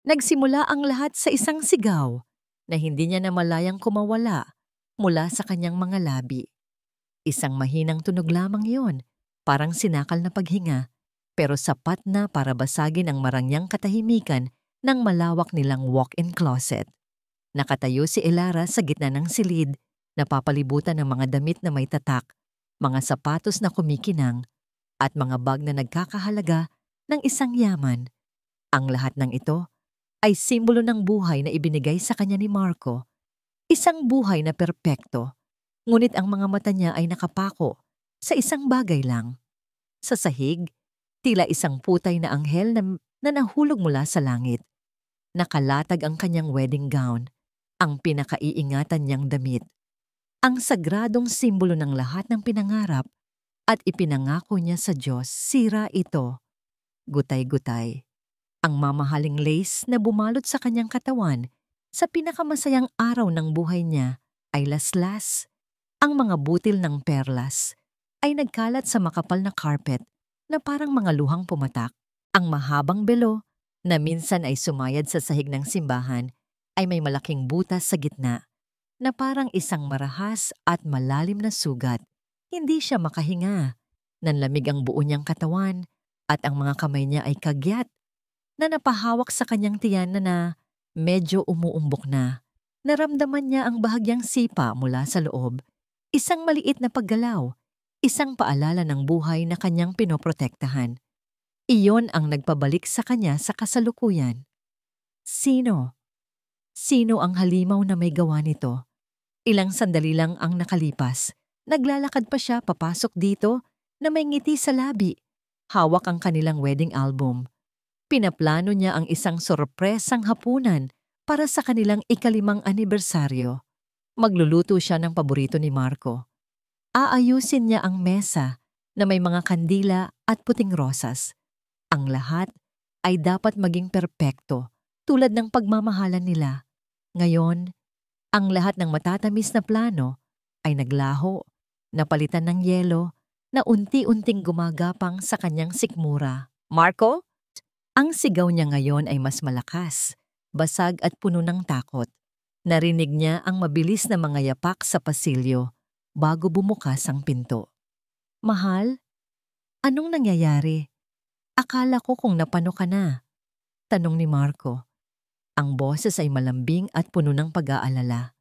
Nagsimula ang lahat sa isang sigaw na hindi niya namalayang kumawala mula sa kanyang mga labi. Isang mahinang tunog lamang yon, parang sinakal na paghinga, pero sapat na para basagin ang marangyang katahimikan ng malawak nilang walk-in closet. Nakatayo si Elara sa gitna ng silid, napapalibutan ng mga damit na may tatak, mga sapatos na kumikinang, at mga bag na nagkakahalaga ng isang yaman. Ang lahat ng ito ay simbolo ng buhay na ibinigay sa kanya ni Marco. Isang buhay na perpekto, ngunit ang mga mata niya ay nakapako sa isang bagay lang. Sa sahig, tila isang putay na anghel na nahulog mula sa langit. Nakalatag ang kanyang wedding gown, ang pinakaiingatan niyang damit. Ang sagradong simbolo ng lahat ng pinangarap at ipinangako niya sa Diyos, sira ito. Gutay-gutay. Ang mamahaling lace na bumalot sa kanyang katawan sa pinakamasayang araw ng buhay niya ay laslas. Ang mga butil ng perlas ay nagkalat sa makapal na carpet na parang mga luhang pumatak. Ang mahabang belo na minsan ay sumayad sa sahig ng simbahan ay may malaking butas sa gitna na parang isang marahas at malalim na sugat. Hindi siya makahinga. Nanlamig ang buo niyang katawan at ang mga kamay niya ay kagyat na napahawak sa kanyang tiyan na medyo umuumbok na. Naramdaman niya ang bahagyang sipa mula sa loob. Isang maliit na paggalaw, isang paalala ng buhay na kanyang pinoprotektahan. Iyon ang nagpabalik sa kanya sa kasalukuyan. Sino? Sino ang halimaw na may gawa nito? Ilang sandali lang ang nakalipas. Naglalakad pa siya papasok dito na may ngiti sa labi. Hawak ang kanilang wedding album. Pinaplano niya ang isang sorpresang hapunan para sa kanilang ikalimang anibersaryo. Magluluto siya ng paborito ni Marco. Aayusin niya ang mesa na may mga kandila at puting rosas. Ang lahat ay dapat maging perpekto tulad ng pagmamahalan nila. Ngayon, ang lahat ng matatamis na plano ay naglaho, napalitan ng yelo na unti-unting gumagapang sa kanyang sikmura. Marco? Ang sigaw niya ngayon ay mas malakas, basag at puno ng takot. Narinig niya ang mabilis na mga yapak sa pasilyo bago bumukas ang pinto. Mahal, anong nangyayari? Akala ko kung napano ka na. Tanong ni Marco. Ang boses ay malambing at puno ng pag-aalala.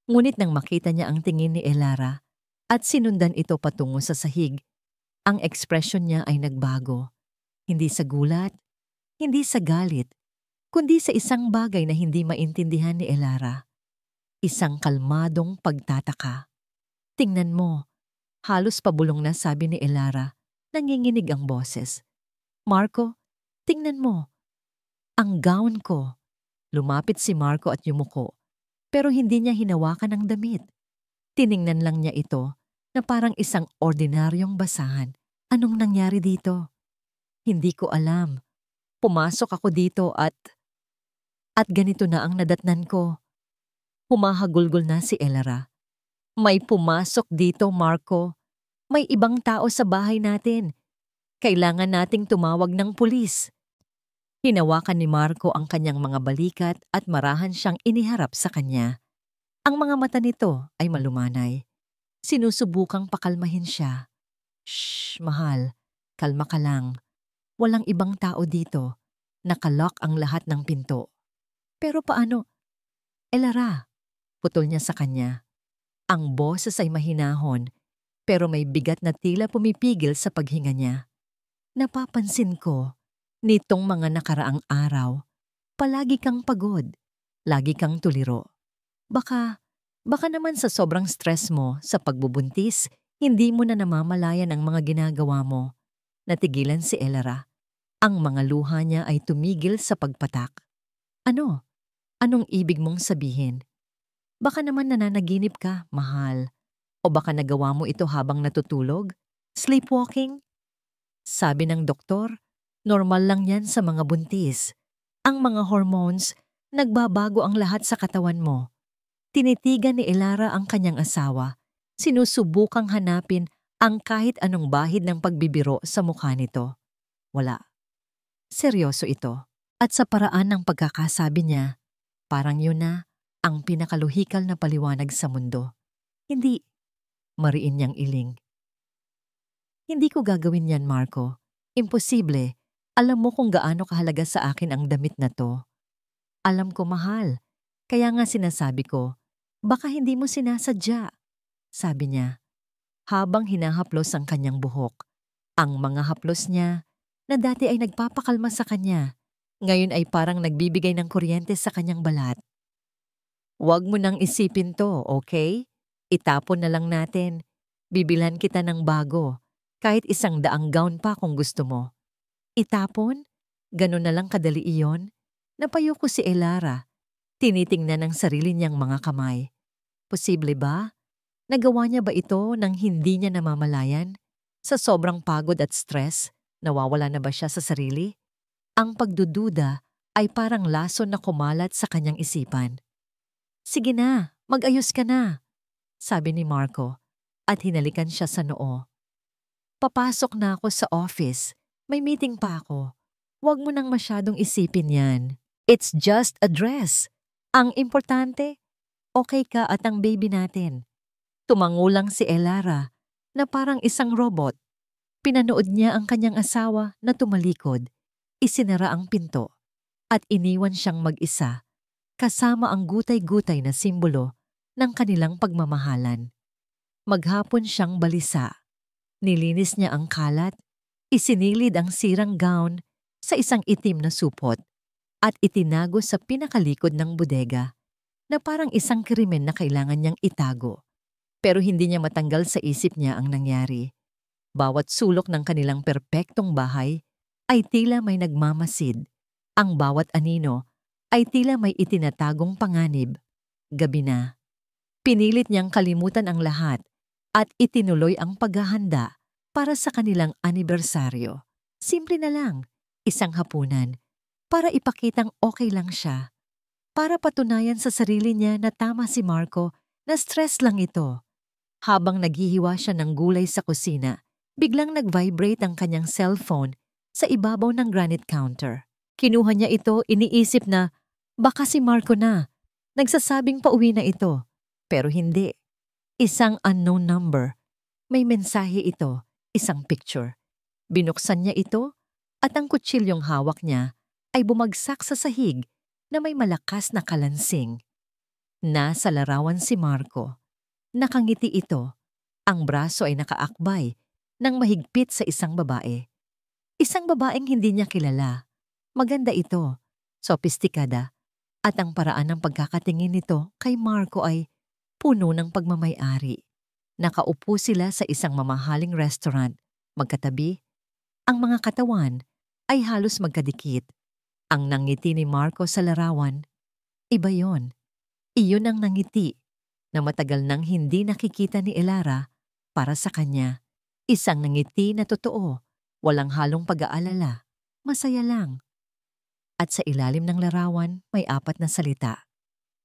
Ngunit nang makita niya ang tingin ni Elara at sinundan ito patungo sa sahig, ang ekspresyon niya ay nagbago. Hindi sa gulat, hindi sa galit, kundi sa isang bagay na hindi maintindihan ni Elara. Isang kalmadong pagtataka. Tingnan mo, halos pabulong na sabi ni Elara, nanginginig ang boses. Marco, tingnan mo, ang gown ko. Lumapit si Marco at yumuko, pero hindi niya hinawakan ang damit. Tiningnan lang niya ito na parang isang ordinaryong basahan. Anong nangyari dito? Hindi ko alam. Pumasok ako dito at ganito na ang nadatnan ko. Humahagulgol na si Elara. May pumasok dito, Marco. May ibang tao sa bahay natin. Kailangan nating tumawag ng pulis. Hinawakan ni Marco ang kanyang mga balikat at marahan siyang iniharap sa kanya. Ang mga mata nito ay malumanay. Sinusubukang pakalmahin siya. Shh, mahal. Kalma ka lang. Walang ibang tao dito. Nakalock ang lahat ng pinto. Pero paano? Elara, putol niya sa kanya. Ang boses ay mahinahon, pero may bigat na tila pumipigil sa paghinga niya. Napapansin ko, nitong mga nakaraang araw, palagi kang pagod, lagi kang tuliro. Baka naman sa sobrang stress mo sa pagbubuntis, hindi mo na namamalayan ang mga ginagawa mo. Natigilan si Elara. Ang mga luha niya ay tumigil sa pagpatak. Ano? Anong ibig mong sabihin? Baka naman nananaginip ka, mahal. O baka nagawa mo ito habang natutulog? Sleepwalking? Sabi ng doktor, normal lang yan sa mga buntis. Ang mga hormones, nagbabago ang lahat sa katawan mo. Tinitigan ni Elara ang kanyang asawa. Sinusubukang hanapin ang kahit anong bahid ng pagbibiro sa mukha nito. Wala. Seryoso ito. At sa paraan ng pagkakasabi niya, parang yun na ang pinakaluhikal na paliwanag sa mundo. Hindi, mariin niyang iling. Hindi ko gagawin yan, Marco. Imposible. Alam mo kung gaano kahalaga sa akin ang damit na to. Alam ko, mahal. Kaya nga sinasabi ko, baka hindi mo sinasadya. Sabi niya, habang hinahaplos ang kanyang buhok. Ang mga haplos niya, na dati ay nagpapakalma sa kanya, ngayon ay parang nagbibigay ng kuryente sa kanyang balat. Huwag mo nang isipin to, okay? Itapon na lang natin. Bibilhan kita ng bago, kahit 100 gown pa kung gusto mo. Itapon? Ganun na lang kadali iyon? Napayo ko si Elara. Tinitingnan ang sarili niyang mga kamay. Posible ba? Nagawa niya ba ito nang hindi niya namamalayan? Sa sobrang pagod at stress, nawawala na ba siya sa sarili? Ang pagdududa ay parang lason na kumalat sa kanyang isipan. Sige na, mag-ayos ka na, sabi ni Marco at hinalikan siya sa noo. Papasok na ako sa office. May meeting pa ako. Huwag mo nang masyadong isipin yan. It's just a dress. Ang importante, okay ka at ang baby natin. Tumangulang si Elara na parang isang robot. Pinanood niya ang kanyang asawa na tumalikod, isinara ang pinto, at iniwan siyang mag-isa, kasama ang gutay-gutay na simbolo ng kanilang pagmamahalan. Maghapon siyang balisa. Nilinis niya ang kalat, isinilid ang sirang gown sa isang itim na supot, at itinago sa pinakalikod ng bodega na parang isang krimen na kailangan niyang itago. Pero hindi niya matanggal sa isip niya ang nangyari. Bawat sulok ng kanilang perpektong bahay ay tila may nagmamasid. Ang bawat anino ay tila may itinatagong panganib. Gabi na. Pinilit niyang kalimutan ang lahat at itinuloy ang paghahanda para sa kanilang anibersaryo. Simple na lang, isang hapunan, para ipakitang okay lang siya. Para patunayan sa sarili niya na tama si Marco na stress lang ito. Habang naghihiwa siya ng gulay sa kusina, biglang nag-vibrate ang kanyang cellphone sa ibabaw ng granite counter. Kinuha niya ito, iniisip na, baka si Marco na. Nagsasabing pauwi na ito. Pero hindi. Isang unknown number. May mensahe ito, isang picture. Binuksan niya ito at ang kutsilyong hawak niya ay bumagsak sa sahig na may malakas na kalansing. Nasa larawan si Marco. Nakangiti ito. Ang braso ay nakaakbay nang mahigpit sa isang babae. Isang babaeng hindi niya kilala. Maganda ito, sopistikada, at ang paraan ng pagkakatingin nito kay Marco ay puno ng pagmamay-ari. Nakaupo sila sa isang mamahaling restaurant. Magkatabi, ang mga katawan ay halos magkadikit. Ang nangiti ni Marco sa larawan, iba yon. Iyon ang nangiti na matagal nang hindi nakikita ni Elara para sa kanya. Isang nangiti na totoo, walang halong pag-aalala, masaya lang. At sa ilalim ng larawan may 4 na salita.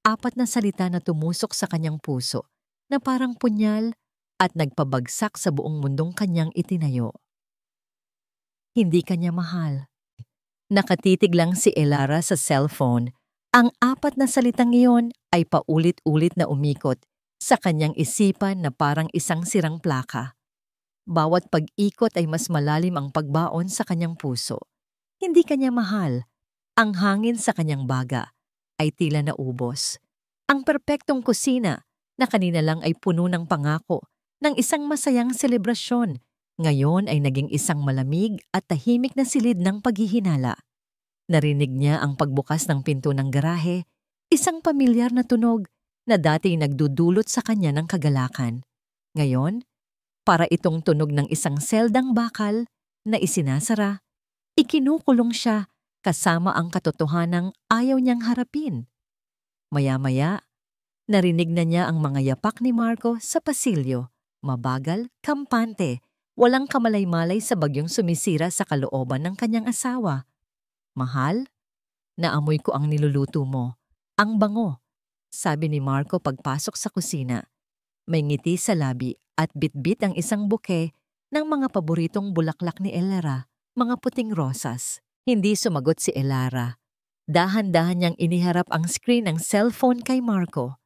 4 na salita na tumusok sa kanyang puso na parang punyal at nagpabagsak sa buong mundong kanyang itinayo. Hindi kanya mahal. Nakatitig lang si Elara sa cellphone. Ang 4 na salitang iyon ay paulit-ulit na umikot sa kanyang isipan na parang isang sirang plaka. Bawat pag-ikot ay mas malalim ang pagbaon sa kanyang puso. Hindi kanya mahal. Ang hangin sa kanyang baga ay tila naubos. Ang perpektong kusina na kanina lang ay puno ng pangako ng isang masayang selebrasyon, ngayon ay naging isang malamig at tahimik na silid ng paghihinala. Narinig niya ang pagbukas ng pinto ng garahe, isang pamilyar na tunog na dati nagdudulot sa kanya ng kagalakan. Ngayon, para itong tunog ng isang seldang bakal na isinasara, ikinukulong siya kasama ang katotohanang ayaw niyang harapin. Maya-maya, narinig na niya ang mga yapak ni Marco sa pasilyo, mabagal, kampante, walang kamalay-malay sa bagyong sumisira sa kalooban ng kanyang asawa. Mahal, naamoy ko ang niluluto mo. Ang bango, sabi ni Marco pagpasok sa kusina. May ngiti sa labi at bitbit ang isang buke ng mga paboritong bulaklak ni Elara, mga puting rosas. Hindi sumagot si Elara. Dahan-dahan niyang iniharap ang screen ng cellphone kay Marco.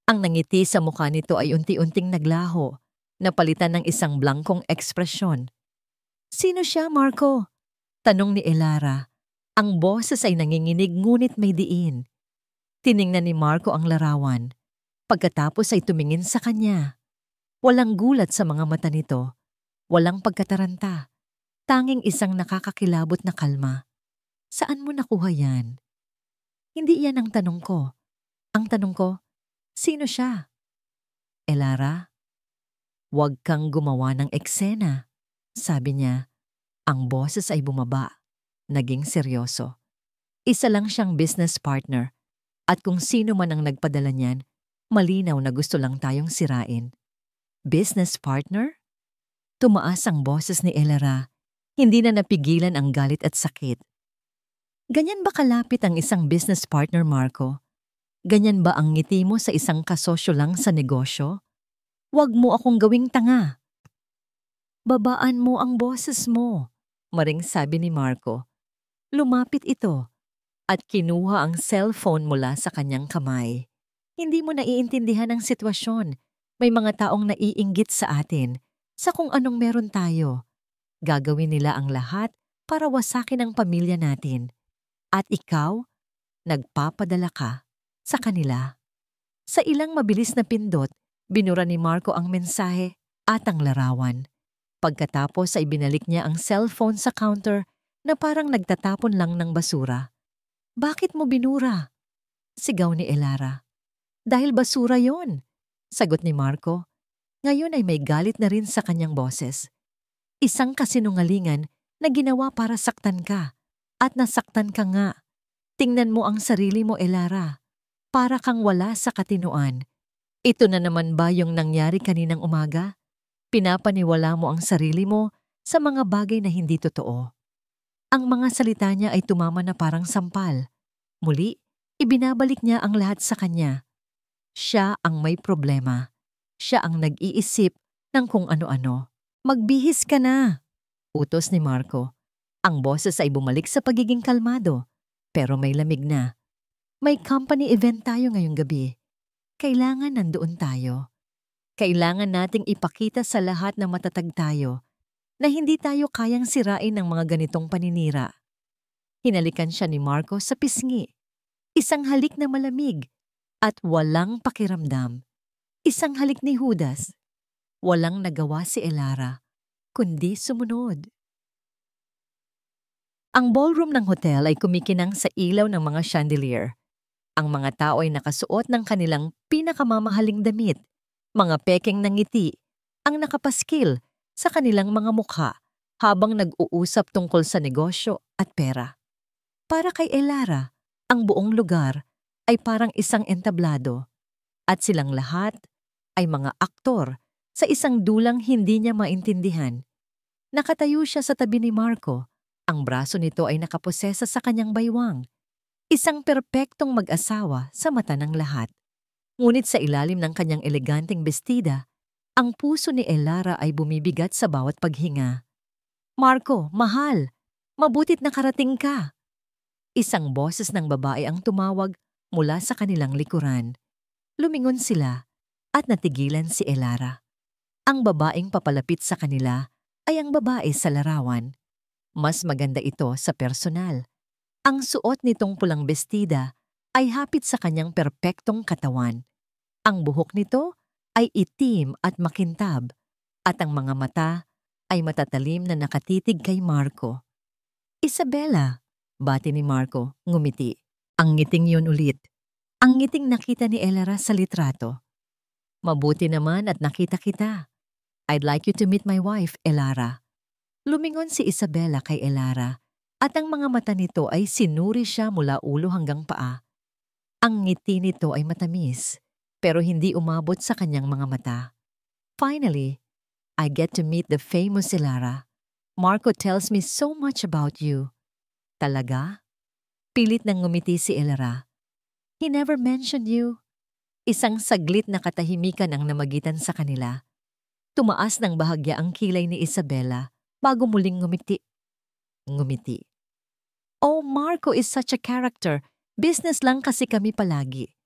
Ang nangiti sa mukha nito ay unti-unting naglaho, napalitan ng isang blankong ekspresyon. "Sino siya, Marco?" tanong ni Elara. Ang boses ay nanginginig ngunit may diin. Tiningnan ni Marco ang larawan. Pagkatapos ay tumingin sa kanya. Walang gulat sa mga mata nito. Walang pagkataranta. Tanging isang nakakakilabot na kalma. "Saan mo nakuha yan?" "Hindi yan ang tanong ko. Ang tanong ko, sino siya?" "Elara, huwag kang gumawa ng eksena," sabi niya. Ang boses ay bumaba. Naging seryoso. Isa lang siyang business partner. At kung sino man ang nagpadala niyan, malinaw na gusto lang tayong sirain. "Business partner?" Tumaas ang boses ni Elara. Hindi na napigilan ang galit at sakit. "Ganyan ba kalapit ang isang business partner, Marco? Ganyan ba ang ngiti mo sa isang kasosyo lang sa negosyo? Huwag mo akong gawing tanga." "Babaan mo ang boses mo," maring sabi ni Marco. Lumapit ito at kinuha ang cellphone mula sa kanyang kamay. "Hindi mo naiintindihan ang sitwasyon. May mga taong naiinggit sa atin, sa kung anong meron tayo. Gagawin nila ang lahat para wasakin ang pamilya natin. At ikaw, nagpapadala ka sa kanila." Sa ilang mabilis na pindot, binura ni Marco ang mensahe at ang larawan. Pagkatapos ay binalik niya ang cellphone sa counter na parang nagtatapon lang ng basura. "Bakit mo binura?" sigaw ni Elara. "Dahil basura yon," sagot ni Marco. Ngayon ay may galit na rin sa kanyang boses. "Isang kasinungalingan na ginawa para saktan ka. At nasaktan ka nga. Tingnan mo ang sarili mo, Elara. Para kang wala sa katinoan. Ito na naman ba yung nangyari kaninang umaga? Pinapaniwala mo ang sarili mo sa mga bagay na hindi totoo." Ang mga salita niya ay tumama na parang sampal. Muli, ibinabalik niya ang lahat sa kanya. Siya ang may problema. Siya ang nag-iisip ng kung ano-ano. "Magbihis ka na," utos ni Marco. Ang boses ay bumalik sa pagiging kalmado, pero may lamig na. "May company event tayo ngayong gabi. Kailangan nandoon tayo. Kailangan nating ipakita sa lahat na matatag tayo, na hindi tayo kayang sirain ng mga ganitong paninira." Hinalikan siya ni Marco sa pisngi. Isang halik na malamig at walang pakiramdam. Isang halik ni Judas. Walang nagawa si Elara, kundi sumunod. Ang ballroom ng hotel ay kumikinang sa ilaw ng mga chandelier. Ang mga tao ay nakasuot ng kanilang pinakamamahaling damit, mga pekeng ng ngiti, ang nakapaskil sa kanilang mga mukha habang nag-uusap tungkol sa negosyo at pera. Para kay Elara, ang buong lugar ay parang isang entablado at silang lahat ay mga aktor sa isang dulang hindi niya maintindihan. Nakatayo siya sa tabi ni Marco. Ang braso nito ay nakaposesa sa kanyang baywang. Isang perpektong mag-asawa sa mata ng lahat. Ngunit sa ilalim ng kanyang eleganteng bestida, ang puso ni Elara ay bumibigat sa bawat paghinga. "Marco, mahal, mabutit nakarating ka." Isang boses ng babae ang tumawag mula sa kanilang likuran. Lumingon sila at natigilan si Elara. Ang babaeng papalapit sa kanila ay ang babae sa larawan. Mas maganda ito sa personal. Ang suot nitong pulang bestida ay hapit sa kanyang perpektong katawan. Ang buhok nito ay itim at makintab at ang mga mata ay matatalim na nakatitig kay Marco. "Isabella," bati ni Marco, ngumiti. Ang ngiting yun ulit. Ang ngiting nakita ni Elara sa litrato. "Mabuti naman at nakita kita. I'd like you to meet my wife, Elara." Lumingon si Isabella kay Elara at ang mga mata nito ay sinuri siya mula ulo hanggang paa. Ang ngiti nito ay matamis, pero hindi umabot sa kanyang mga mata. "Finally, I get to meet the famous Elara. Marco tells me so much about you." "Talaga?" Pilit nang ngumiti si Elara. "He never mentioned you." Isang saglit na katahimikan ang namagitan sa kanila. Tumaas ng bahagya ang kilay ni Isabella bago muling ngumiti. Ngumiti. Oh, Marco is such a character. Business lang kasi kami palagi.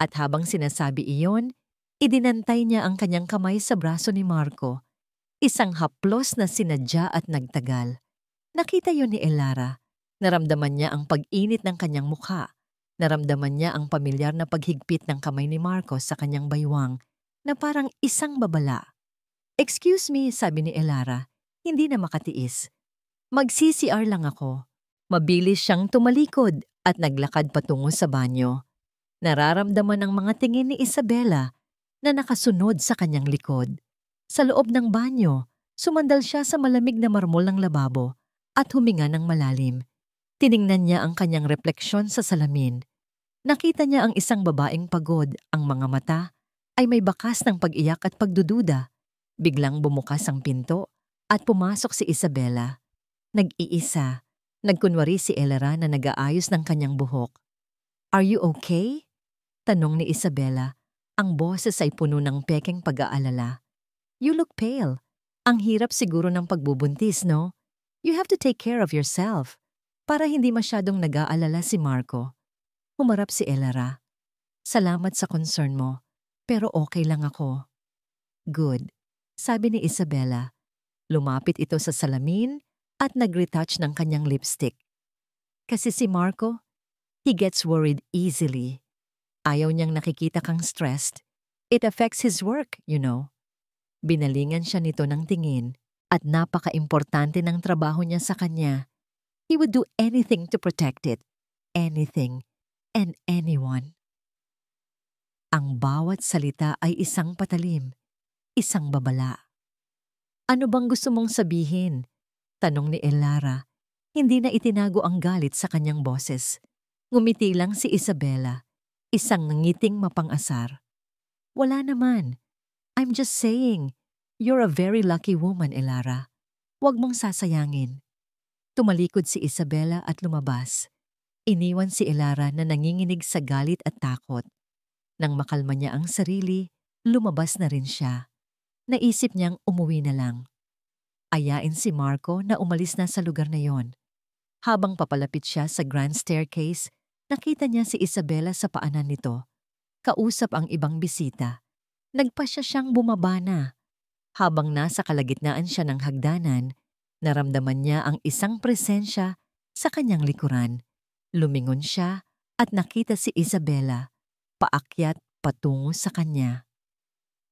At habang sinasabi iyon, idinantay niya ang kanyang kamay sa braso ni Marco. Isang haplos na sinadya at nagtagal. Nakita yon ni Elara. Naramdaman niya ang pag-init ng kanyang mukha. Naramdaman niya ang pamilyar na paghigpit ng kamay ni Marco sa kanyang baywang na parang isang babala. "Excuse me," sabi ni Elara, hindi na makatiis. "Mag-CCR lang ako." Mabilis siyang tumalikod at naglakad patungo sa banyo. Nararamdaman ang mga tingin ni Isabela na nakasunod sa kanyang likod. Sa loob ng banyo, sumandal siya sa malamig na marmol ng lababo at huminga ng malalim. Tiningnan niya ang kanyang refleksyon sa salamin. Nakita niya ang isang babaeng pagod, ang mga mata ay may bakas ng pag-iyak at pagdududa. Biglang bumukas ang pinto at pumasok si Isabela. Nag-iisa, nagkunwari si Elara na nag-aayos ng kanyang buhok. "Are you okay?" Tanong ni Isabela. Ang boses ay puno ng pekeng pag-aalala. "You look pale. Ang hirap siguro ng pagbubuntis, no? You have to take care of yourself." Para hindi masyadong nag-aalala si Marco, humarap si Elara. "Salamat sa concern mo, pero okay lang ako." "Good," sabi ni Isabela. Lumapit ito sa salamin at nag-retouch ng kanyang lipstick. Kasi si Marco, he gets worried easily. Ayaw niyang nakikita kang stressed. It affects his work, you know. Binalingan siya nito ng tingin at napaka-importante ng trabaho niya sa kanya. He would do anything to protect it. Anything and anyone. Ang bawat salita ay isang patalim, isang babala. "Ano bang gusto mong sabihin?" Tanong ni Elara. Hindi na itinago ang galit sa kanyang boses. Ngumiti lang si Isabela, isang ngiting mapang-asar. "Wala naman. I'm just saying, you're a very lucky woman, Elara. Huwag mong sasayangin." Tumalikod si Isabela at lumabas. Iniwan si Elara na nanginginig sa galit at takot. Nang makalma niya ang sarili, lumabas na rin siya. Naisip niyang umuwi na lang. Ayain si Marco na umalis na sa lugar na yon. Habang papalapit siya sa grand staircase, nakita niya si Isabela sa paanan nito. Kausap ang ibang bisita. Nagpasya siyang bumaba na. Habang nasa kalagitnaan siya ng hagdanan, naramdaman niya ang isang presensya sa kanyang likuran. Lumingon siya at nakita si Isabela, paakyat patungo sa kanya.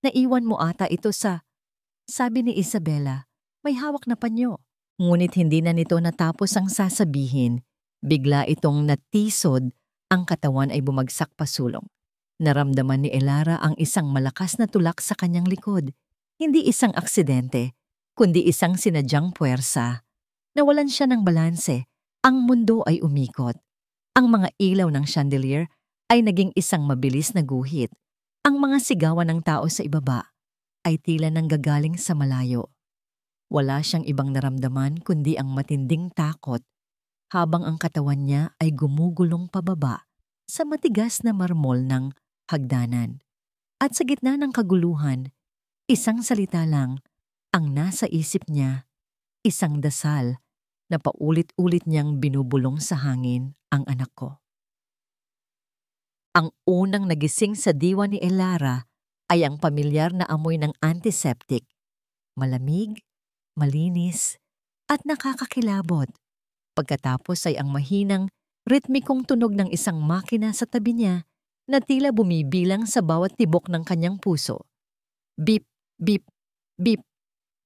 "Naiwan mo ata ito sa..." sabi ni Isabela, may hawak na panyo. Ngunit hindi na nito natapos ang sasabihin. Bigla itong natisod, ang katawan ay bumagsak pasulong. Naramdaman ni Elara ang isang malakas na tulak sa kanyang likod. Hindi isang aksidente, kundi isang sinadyang puwersa. Nawalan siya ng balanse. Ang mundo ay umikot. Ang mga ilaw ng chandelier ay naging isang mabilis na guhit. Ang mga sigawan ng tao sa ibaba ay tila nanggagaling sa malayo. Wala siyang ibang naramdaman kundi ang matinding takot habang ang katawan niya ay gumugulong pababa sa matigas na marmol ng hagdanan. At sa gitna ng kaguluhan, isang salita lang ang nasa isip niya, isang dasal na paulit-ulit niyang binubulong sa hangin, "Ang anak ko." Ang unang nagising sa diwa ni Elara ay ang pamilyar na amoy ng antiseptic. Malamig, malinis, at nakakakilabot. Pagkatapos ay ang mahinang, ritmikong tunog ng isang makina sa tabi niya na tila bumibilang sa bawat tibok ng kanyang puso. Beep, beep, beep.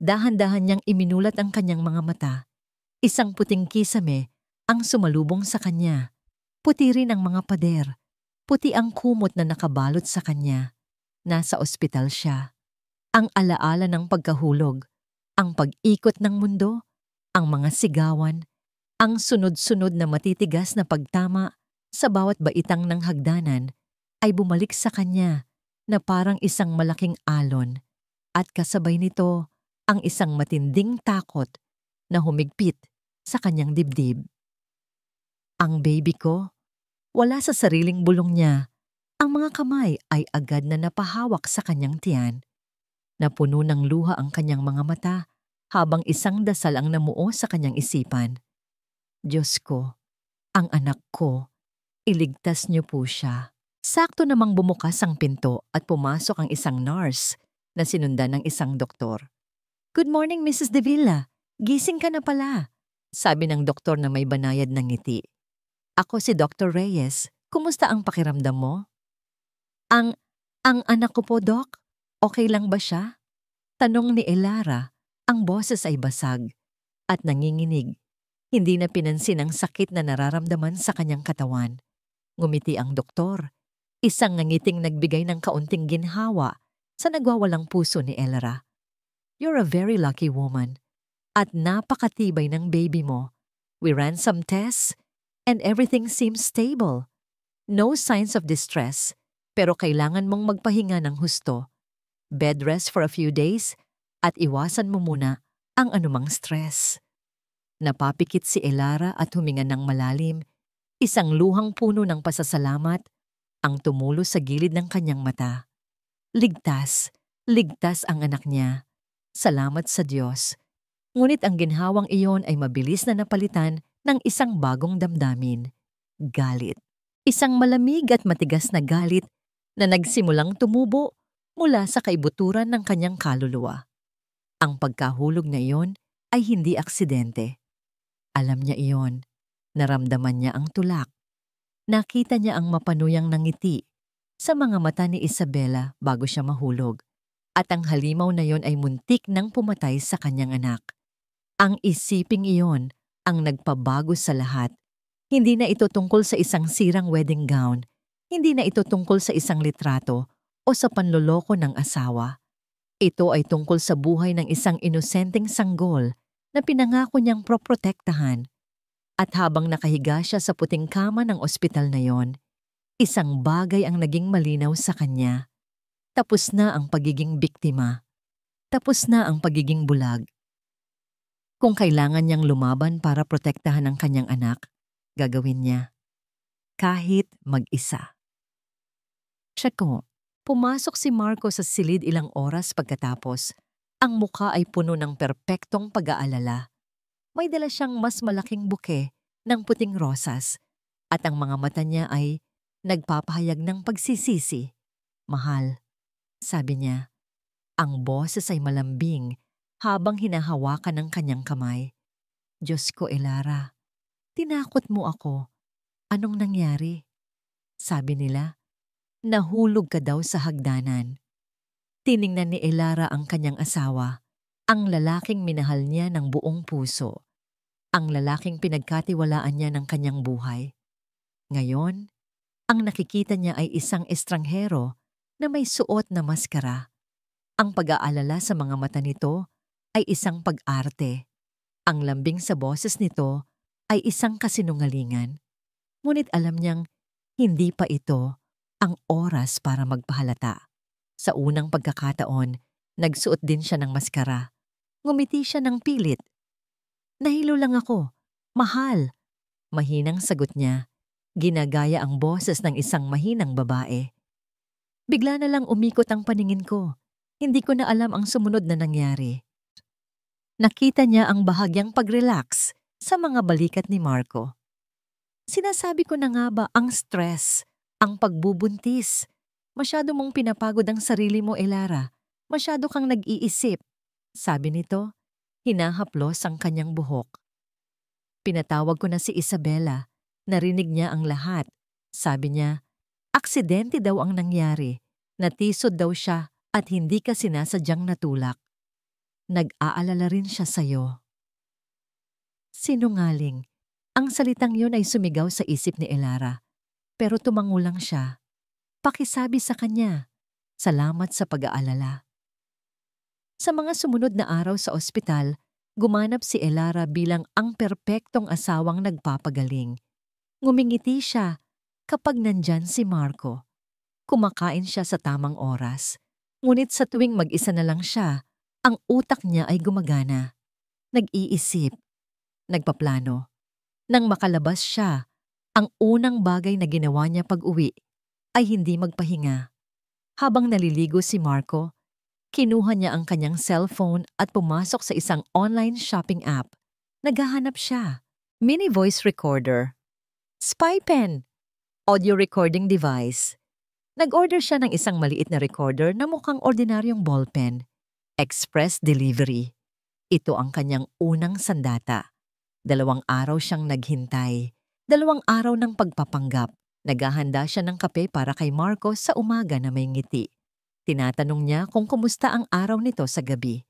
Dahan-dahan niyang iminulat ang kanyang mga mata. Isang puting kisame ang sumalubong sa kanya. Puti rin ang mga pader. Puti ang kumot na nakabalot sa kanya. Nasa ospital siya. Ang alaala ng pagkahulog, ang pag-ikot ng mundo, ang mga sigawan, ang sunod-sunod na matitigas na pagtama sa bawat baitang ng hagdanan ay bumalik sa kanya na parang isang malaking alon at kasabay nito ang isang matinding takot na humigpit sa kanyang dibdib. Ang baby ko, wala sa sariling bulong niya. Ang mga kamay ay agad na napahawak sa kanyang tiyan. Napuno ng luha ang kanyang mga mata habang isang dasal ang namuo sa kanyang isipan. "Diyos ko, Ang anak ko, iligtas niyo po siya. Sakto namang bumukas ang pinto at pumasok ang isang nurse na sinundan ng isang doktor. Good morning, Mrs. De Villa. Gising ka na pala, sabi ng doktor na may banayad ng ngiti. Ako si Dr. Reyes. Kumusta ang pakiramdam mo? Ang anak ko po, Doc. Okay lang ba siya? Tanong ni Elara. Ang boses ay basag at nanginginig. Hindi na pinansin ang sakit na nararamdaman sa kanyang katawan. Ngumiti ang doktor. Isang ngangiting nagbigay ng kaunting ginhawa sa nagwawalang puso ni Elara. You're a very lucky woman. At napakatibay ng baby mo. We ran some tests and everything seems stable. No signs of distress, pero kailangan mong magpahinga ng husto. Bed rest for a few days at iwasan mo muna ang anumang stress. Napapikit si Elara at huminga ng malalim. Isang luhang puno ng pasasalamat ang tumulo sa gilid ng kanyang mata. Ligtas, ligtas ang anak niya. Salamat sa Diyos. Ngunit ang ginhawang iyon ay mabilis na napalitan ng isang bagong damdamin. Galit. Isang malamig at matigas na galit na nagsimulang tumubo mula sa kaibuturan ng kanyang kaluluwa. Ang pagkahulog na iyon ay hindi aksidente. Alam niya iyon. Naramdaman niya ang tulak. Nakita niya ang mapanuyang nangiti sa mga mata ni Isabela bago siya mahulog. At ang halimaw na iyon ay muntik nang pumatay sa kanyang anak. Ang isiping iyon ang nagpabago sa lahat. Hindi na ito tungkol sa isang sirang wedding gown. Hindi na ito tungkol sa isang litrato o sa panloloko ng asawa. Ito ay tungkol sa buhay ng isang inosenteng sanggol na pinangako niyang proprotektahan. At habang nakahiga siya sa puting kama ng ospital na yon, isang bagay ang naging malinaw sa kanya. Tapos na ang pagiging biktima. Tapos na ang pagiging bulag. Kung kailangan niyang lumaban para protektahan ang kanyang anak, gagawin niya. Kahit mag-isa. Tsako, pumasok si Marco sa silid ilang oras pagkatapos. Ang mukha ay puno ng perpektong pag-aalala. May dala siyang mas malaking buke ng puting rosas at ang mga mata niya ay nagpapahayag ng pagsisisi. Mahal, sabi niya. Ang boses ay malambing habang hinahawakan ng kanyang kamay. Diyos ko, Elara, tinakot mo ako. Anong nangyari? Sabi nila, nahulog ka daw sa hagdanan. Tiningnan ni Elara ang kanyang asawa, ang lalaking minahal niya ng buong puso, ang lalaking pinagkatiwalaan niya ng kanyang buhay. Ngayon, ang nakikita niya ay isang estranghero na may suot na maskara. Ang pag-aalala sa mga mata nito ay isang pag-arte. Ang lambing sa boses nito ay isang kasinungalingan. Ngunit alam niyang hindi pa ito ang oras para magpahalata. Sa unang pagkakataon, nagsuot din siya ng maskara. Ngumiti siya ng pilit. Nahilo lang ako. Mahal. Mahinang sagot niya. Ginagaya ang boses ng isang mahinang babae. Bigla na lang umikot ang paningin ko. Hindi ko na alam ang sumunod na nangyari. Nakita niya ang bahagyang pag-relax sa mga balikat ni Marco. Sinasabi ko na nga ba ang stress, ang pagbubuntis. Masyado mong pinapagod ang sarili mo, Elara. Masyado kang nag-iisip. Sabi nito, hinahaplos ang kanyang buhok. Pinatawag ko na si Isabela. Narinig niya ang lahat. Sabi niya, aksidente daw ang nangyari. Natisod daw siya at hindi ka sinasadyang natulak. Nag-aalala rin siya sa'yo. Sinungaling. Ang salitang yun ay sumigaw sa isip ni Elara. Pero tumangulang siya. Pakisabi sa kanya, salamat sa pag-aalala. Sa mga sumunod na araw sa ospital, gumanap si Elara bilang ang perpektong asawang nagpapagaling. Ngumingiti siya kapag nandyan si Marco. Kumakain siya sa tamang oras. Ngunit sa tuwing mag-isa na lang siya, ang utak niya ay gumagana. Nag-iisip. Nagpaplano. Nang makalabas siya, ang unang bagay na ginawa niya pag-uwi ay hindi magpahinga. Habang naliligo si Marco, kinuha niya ang kanyang cellphone at pumasok sa isang online shopping app. Naghahanap siya. Mini voice recorder. Spy pen, audio recording device. Nag-order siya ng isang maliit na recorder na mukhang ordinaryong ballpen. Express delivery. Ito ang kanyang unang sandata. 2 araw siyang naghintay. 2 araw ng pagpapanggap. Naghahanda siya ng kape para kay Marco sa umaga na may ngiti. Tinatanong niya kung kumusta ang araw nito sa gabi.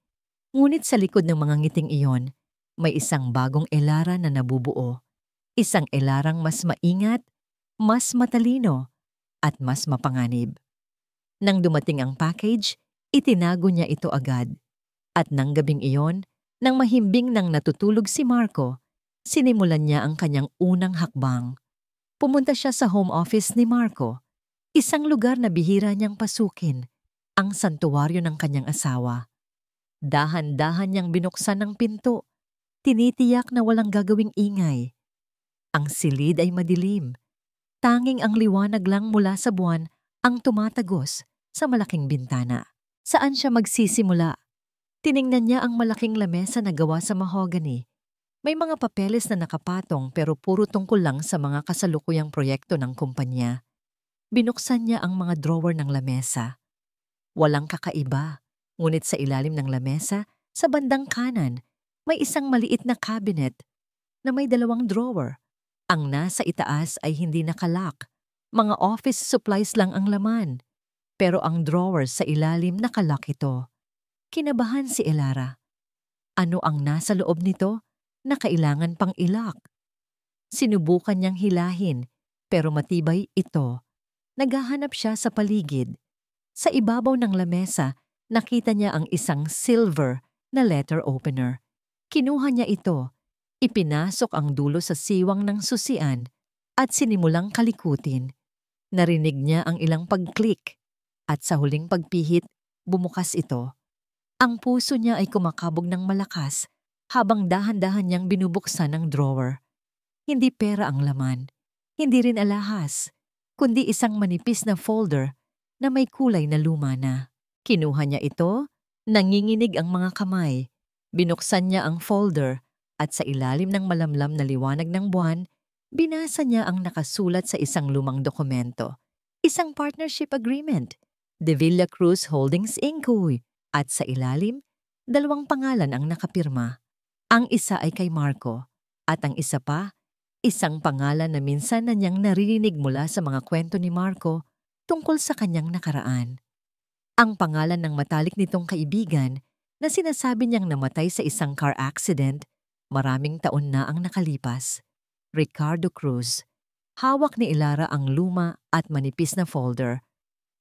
Ngunit sa likod ng mga ngiting iyon, may isang bagong Elara na nabubuo. Isang Elarang mas maingat, mas matalino, at mas mapanganib. Nang dumating ang package, itinago niya ito agad. At nang gabing iyon, nang mahimbing nang natutulog si Marco, sinimulan niya ang kanyang unang hakbang. Pumunta siya sa home office ni Marco, isang lugar na bihira niyang pasukin, ang santuwaryo ng kanyang asawa. Dahan-dahan niyang binuksan ang pinto, tinitiyak na walang gagawing ingay. Ang silid ay madilim. Tanging ang liwanag lang mula sa buwan ang tumatagos sa malaking bintana. Saan siya magsisimula? Tiningnan niya ang malaking lamesa na gawa sa mahogany. May mga papeles na nakapatong pero puro tungkol lang sa mga kasalukuyang proyekto ng kumpanya. Binuksan niya ang mga drawer ng lamesa. Walang kakaiba, ngunit sa ilalim ng lamesa, sa bandang kanan, may isang maliit na cabinet na may 2 drawer. Ang nasa itaas ay hindi nakalock. Mga office supplies lang ang laman. Pero ang drawer sa ilalim nakalock ito. Kinabahan si Elara. Ano ang nasa loob nito na kailangan pang ilock? Sinubukan niyang hilahin, pero matibay ito. Naghahanap siya sa paligid. Sa ibabaw ng lamesa, nakita niya ang isang silver na letter opener. Kinuha niya ito. Ipinasok ang dulo sa siwang ng susian at sinimulang kalikutin. Narinig niya ang ilang pag-click at sa huling pagpihit, bumukas ito. Ang puso niya ay kumakabog ng malakas habang dahan-dahan niyang binubuksan ang drawer. Hindi pera ang laman, hindi rin alahas, kundi isang manipis na folder na may kulay na luma na. Kinuha niya ito, nanginginig ang mga kamay. Binuksan niya ang folder at sa ilalim ng malamlam na liwanag ng buwan, binasa niya ang nakasulat sa isang lumang dokumento. Isang partnership agreement, De Villa Cruz Holdings Inc. At sa ilalim, 2 pangalan ang nakapirma. Ang isa ay kay Marco at ang isa pa, isang pangalan na minsan na niyang naririnig mula sa mga kwento ni Marco tungkol sa kanyang nakaraan. Ang pangalan ng matalik nitong kaibigan na sinasabi niyang namatay sa isang car accident. Maraming taon na ang nakalipas. Ricardo Cruz. Hawak ni Elara ang luma at manipis na folder.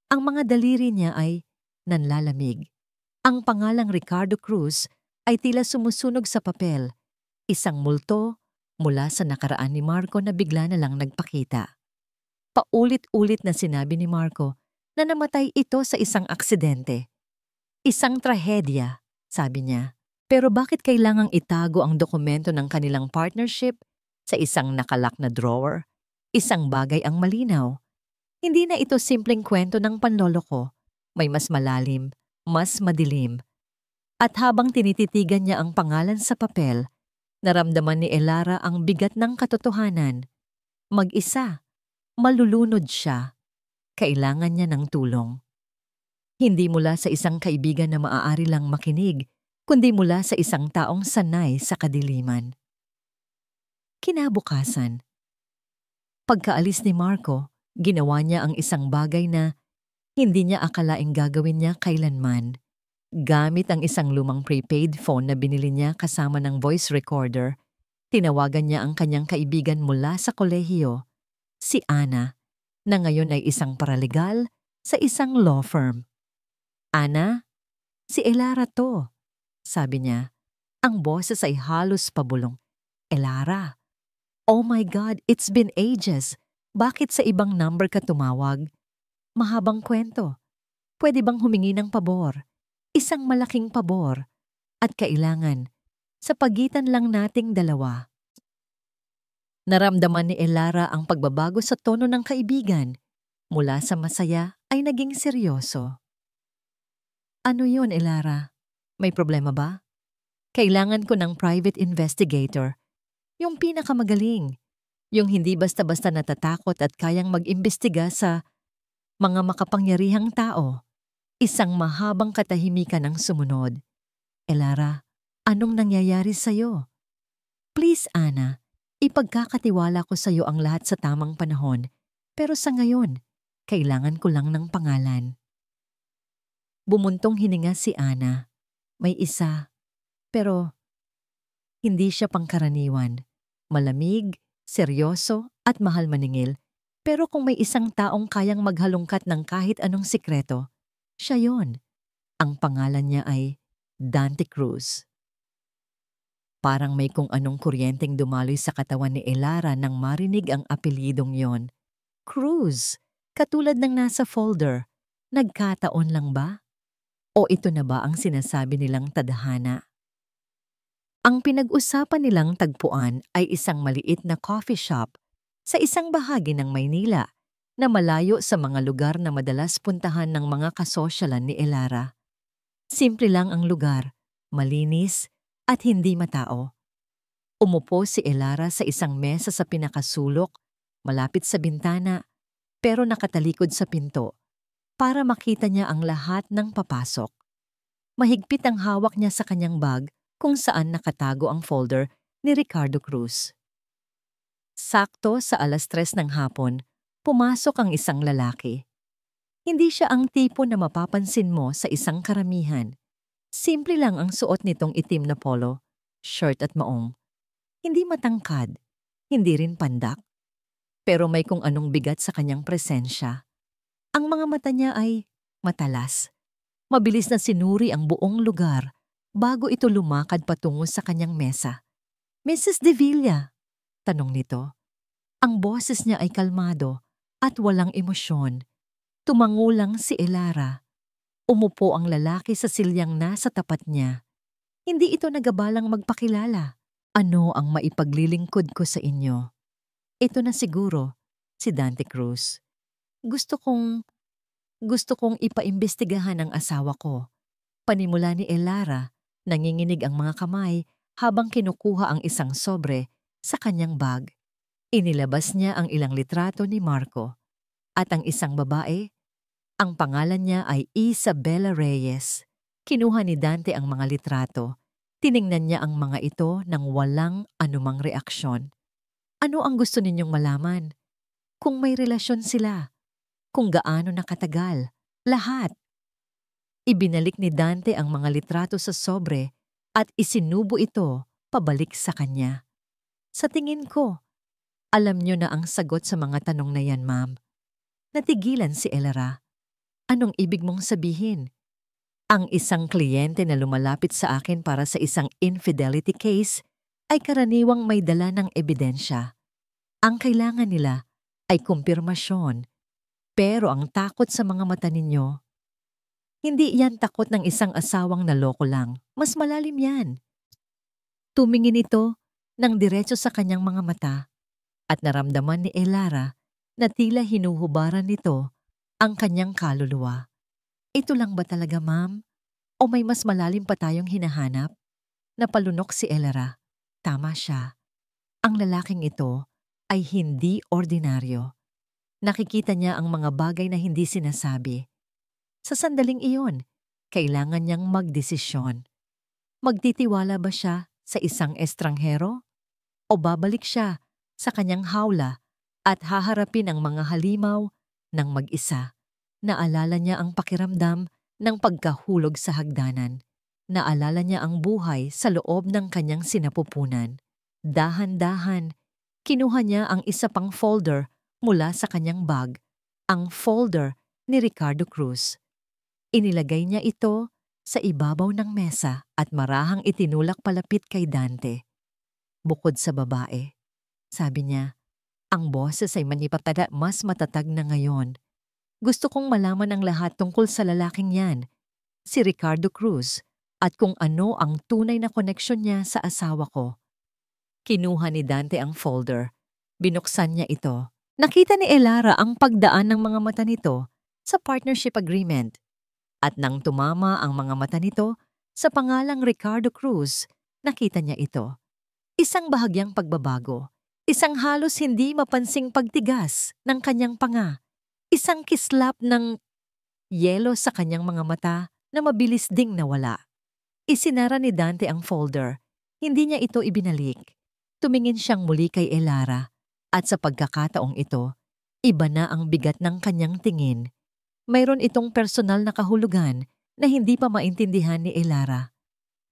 Ang mga daliri niya ay nanlalamig. Ang pangalang Ricardo Cruz ay tila sumusunog sa papel. Isang multo mula sa nakaraan ni Marco na bigla na lang nagpakita. Paulit-ulit na sinabi ni Marco na namatay ito sa isang aksidente. Isang trahedya, sabi niya. Pero bakit kailangang itago ang dokumento ng kanilang partnership sa isang nakalak na drawer? Isang bagay ang malinaw. Hindi na ito simpleng kwento ng panloloko. May mas malalim, mas madilim. At habang tinititigan niya ang pangalan sa papel, naramdaman ni Elara ang bigat ng katotohanan. Mag-isa, malulunod siya. Kailangan niya ng tulong. Hindi mula sa isang kaibigan na maaari lang makinig, kundi mula sa isang taong sanay sa kadiliman. Kinabukasan. Pagkaalis ni Marco, ginawa niya ang isang bagay na hindi niya akalaing gagawin niya kailanman. Gamit ang isang lumang prepaid phone na binili niya kasama ng voice recorder, tinawagan niya ang kanyang kaibigan mula sa kolehiyo, si Ana, na ngayon ay isang paralegal sa isang law firm. Ana, si Elara to. Sabi niya, ang boses ay halos pabulong. Elara, oh my God, it's been ages. Bakit sa ibang number ka tumawag? Mahabang kwento. Pwede bang humingi ng pabor? Isang malaking pabor. At kailangan, sa pagitan lang nating dalawa. Naramdaman ni Elara ang pagbabago sa tono ng kaibigan. Mula sa masaya ay naging seryoso. Ano yun, Elara? May problema ba? Kailangan ko ng private investigator. Yung pinakamagaling. Yung hindi basta-basta natatakot at kayang mag-imbestiga sa mga makapangyarihang tao. Isang mahabang katahimikan ang sumunod. Elara, anong nangyayari sa'yo? Please, Ana, ipagkakatiwala ko sa'yo ang lahat sa tamang panahon. Pero sa ngayon, kailangan ko lang ng pangalan. Bumuntong hininga si Ana. May isa, pero hindi siya pangkaraniwan. Malamig, seryoso at mahal maningil. Pero kung may isang taong kayang maghalongkat ng kahit anong sikreto, siya yon. Ang pangalan niya ay Dante Cruz. Parang may kung anong kuryenteng dumaloy sa katawan ni Elara nang marinig ang apelyidong yon. Cruz, katulad ng nasa folder. Nagkataon lang ba? O ito na ba ang sinasabi nilang tadhana? Ang pinag-usapan nilang tagpuan ay isang maliit na coffee shop sa isang bahagi ng Maynila na malayo sa mga lugar na madalas puntahan ng mga kasosyalan ni Elara. Simple lang ang lugar, malinis at hindi matao. Umupo si Elara sa isang mesa sa pinakasulok, malapit sa bintana, pero nakatalikod sa pinto para makita niya ang lahat ng papasok. Mahigpit ang hawak niya sa kanyang bag kung saan nakatago ang folder ni Ricardo Cruz. Sakto sa 3:00 ng hapon, pumasok ang isang lalaki. Hindi siya ang tipo na mapapansin mo sa isang karamihan. Simple lang ang suot nitong itim na polo, shirt at maong. Hindi matangkad, hindi rin pandak. Pero may kung anong bigat sa kanyang presensya. Ang mga mata niya ay matalas. Mabilis na sinuri ang buong lugar bago ito lumakad patungo sa kanyang mesa. Mrs. De Villa, tanong nito. Ang boses niya ay kalmado at walang emosyon. Tumango lang si Elara. Umupo ang lalaki sa silyang nasa tapat niya. Hindi ito nagabalang magpakilala. Ano ang maipaglilingkod ko sa inyo? Ito na siguro, si Dante Cruz. Gusto kong ipaimbestigahan ang asawa ko. Panimula ni Elara, nanginginig ang mga kamay habang kinukuha ang isang sobre sa kanyang bag. Inilabas niya ang ilang litrato ni Marco. At ang isang babae, ang pangalan niya ay Isabella Reyes. Kinuha ni Dante ang mga litrato. Tiningnan niya ang mga ito nang walang anumang reaksyon. Ano ang gusto ninyong malaman? Kung may relasyon sila. Kung gaano nakatagal. Lahat. Ibinalik ni Dante ang mga litrato sa sobre at isinubo ito pabalik sa kanya. Sa tingin ko, alam niyo na ang sagot sa mga tanong na yan, ma'am. Natigilan si Elara. Anong ibig mong sabihin? Ang isang kliyente na lumalapit sa akin para sa isang infidelity case ay karaniwang may dala ng ebidensya. Ang kailangan nila ay kumpirmasyon. Pero ang takot sa mga mata ninyo, hindi yan takot ng isang asawang naloko lang. Mas malalim yan. Tumingin ito ng diretso sa kanyang mga mata at naramdaman ni Elara na tila hinuhubaran nito ang kanyang kaluluwa. Ito lang ba talaga, ma'am? O may mas malalim pa tayong hinahanap? Napalunok si Elara. Tama siya. Ang lalaking ito ay hindi ordinaryo. Nakikita niya ang mga bagay na hindi sinasabi. Sa sandaling iyon, kailangan niyang magdesisyon. Magtitiwala ba siya sa isang estranghero? O babalik siya sa kanyang hawla at haharapin ang mga halimaw ng mag-isa? Naalala niya ang pakiramdam ng pagkahulog sa hagdanan. Naalala niya ang buhay sa loob ng kanyang sinapupunan. Dahan-dahan, kinuha niya ang isa pang folder mula sa kanyang bag, ang folder ni Ricardo Cruz. Inilagay niya ito sa ibabaw ng mesa at marahang itinulak palapit kay Dante. Bukod sa babae, sabi niya, ang boses ay mas matatag na ngayon. Gusto kong malaman ang lahat tungkol sa lalaking yan, si Ricardo Cruz, at kung ano ang tunay na koneksyon niya sa asawa ko. Kinuha ni Dante ang folder. Binuksan niya ito. Nakita ni Elara ang pagdaan ng mga mata nito sa partnership agreement. At nang tumama ang mga mata nito sa pangalang Ricardo Cruz, nakita niya ito. Isang bahagyang pagbabago, Isang halos hindi mapansing pagtigas ng kanyang panga. Isang kislap ng yelo sa kanyang mga mata na mabilis ding nawala. Isinara ni Dante ang folder. Hindi niya ito ibinalik. Tumingin siyang muli kay Elara at sa pagkakataong ito, iba na ang bigat ng kanyang tingin. Mayroon itong personal na kahulugan na hindi pa maintindihan ni Elara.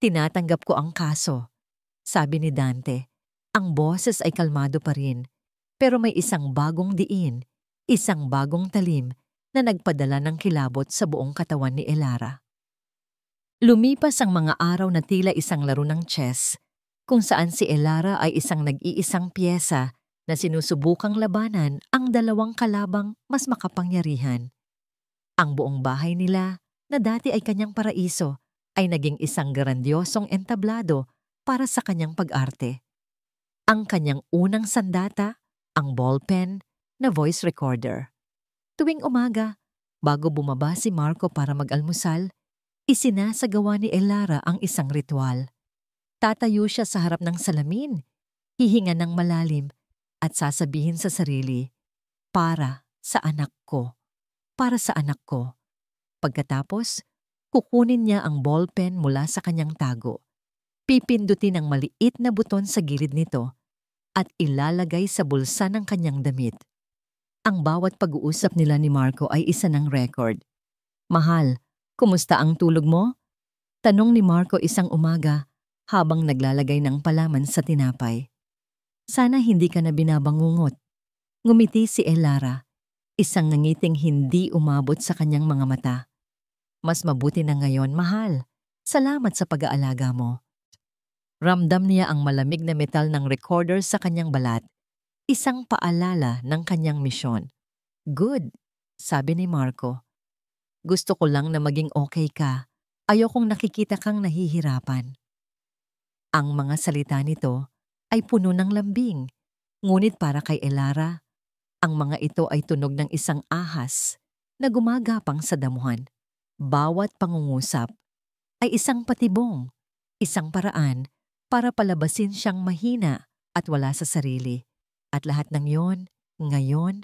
Tinatanggap ko ang kaso, sabi ni Dante. Ang boses ay kalmado pa rin, pero may isang bagong diin, isang bagong talim na nagpadala ng kilabot sa buong katawan ni Elara. Lumipas ang mga araw na tila isang laro ng chess, kung saan si Elara ay isang nag-iisang piyesa na sinusubukang labanan ang dalawang kalabang mas makapangyarihan. Ang buong bahay nila, na dati ay kanyang paraiso, ay naging isang grandiosong entablado para sa kanyang pag-arte. Ang kanyang unang sandata, ang ballpen na voice recorder. Tuwing umaga, bago bumaba si Marco para mag-almusal, isinasagawa ni Elara ang isang ritual. Tatayo siya sa harap ng salamin, hihinga ng malalim at sasabihin sa sarili, para sa anak ko, para sa anak ko. Pagkatapos, kukunin niya ang ballpen mula sa kanyang tago. Pipindutin ang maliit na buton sa gilid nito at ilalagay sa bulsa ng kanyang damit. Ang bawat pag-uusap nila ni Marco ay isa ng record. Mahal, kumusta ang tulog mo? Tanong ni Marco isang umaga habang naglalagay ng palaman sa tinapay. Sana hindi ka na binabangungot. Ngumiti si Elara, isang nangiting hindi umabot sa kanyang mga mata. Mas mabuti na ngayon, mahal. Salamat sa pag-aalaga mo. Ramdam niya ang malamig na metal ng recorder sa kanyang balat, isang paalala ng kanyang misyon. Good, sabi ni Marco. Gusto ko lang na maging okay ka. Ayokong nakikita kang nahihirapan. Ang mga salita nito ay puno ng lambing, ngunit para kay Elara, ang mga ito ay tunog ng isang ahas na gumagapang sa damuhan. Bawat pangungusap ay isang patibong, isang paraan para palabasin siyang mahina at wala sa sarili. At lahat ng yon, ngayon,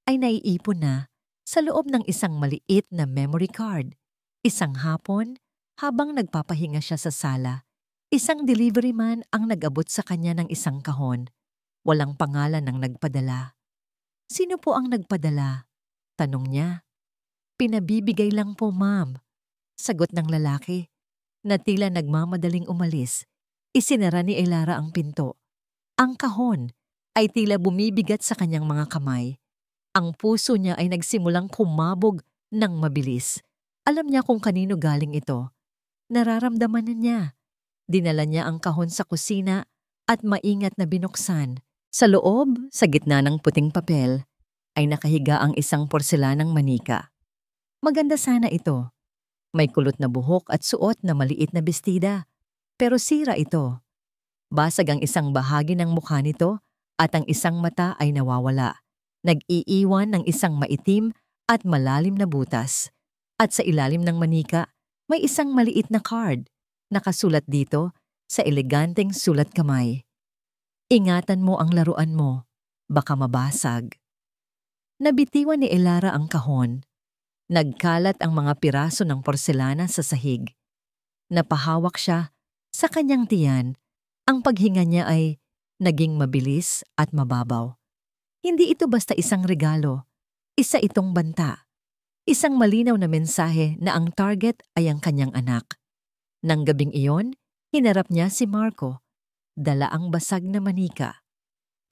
ay naiipon na sa loob ng isang maliit na memory card. Isang hapon, habang nagpapahinga siya sa sala, isang delivery man ang nag-abot sa kanya ng isang kahon. Walang pangalan ng nagpadala. Sino po ang nagpadala? Tanong niya. Pinabibigay lang po, ma'am. Sagot ng lalaki, na tila nagmamadaling umalis. Isinara ni Elara ang pinto. Ang kahon ay tila bumibigat sa kanyang mga kamay. Ang puso niya ay nagsimulang kumabog ng mabilis. Alam niya kung kanino galing ito. Nararamdaman na niya. Dinala niya ang kahon sa kusina at maingat na binuksan. Sa loob, sa gitna ng puting papel, ay nakahiga ang isang porselanang manika. Maganda sana ito. May kulot na buhok at suot na maliit na bestida. Pero sira ito. Basag ang isang bahagi ng mukha nito at ang isang mata ay nawawala. Nag-iiwan ng isang maitim at malalim na butas. At sa ilalim ng manika, may isang maliit na card. Nakasulat dito sa eleganteng sulat kamay. Ingatan mo ang laruan mo. Baka mabasag. Nabitiwan ni Elara ang kahon. Nagkalat ang mga piraso ng porselana sa sahig. Napahawak siya sa kanyang tiyan. Ang paghinga niya ay naging mabilis at mababaw. Hindi ito basta isang regalo. Isa itong banta. Isang malinaw na mensahe na ang target ay ang kanyang anak. Nang gabing iyon, hinarap niya si Marco. Dala ang basag na manika.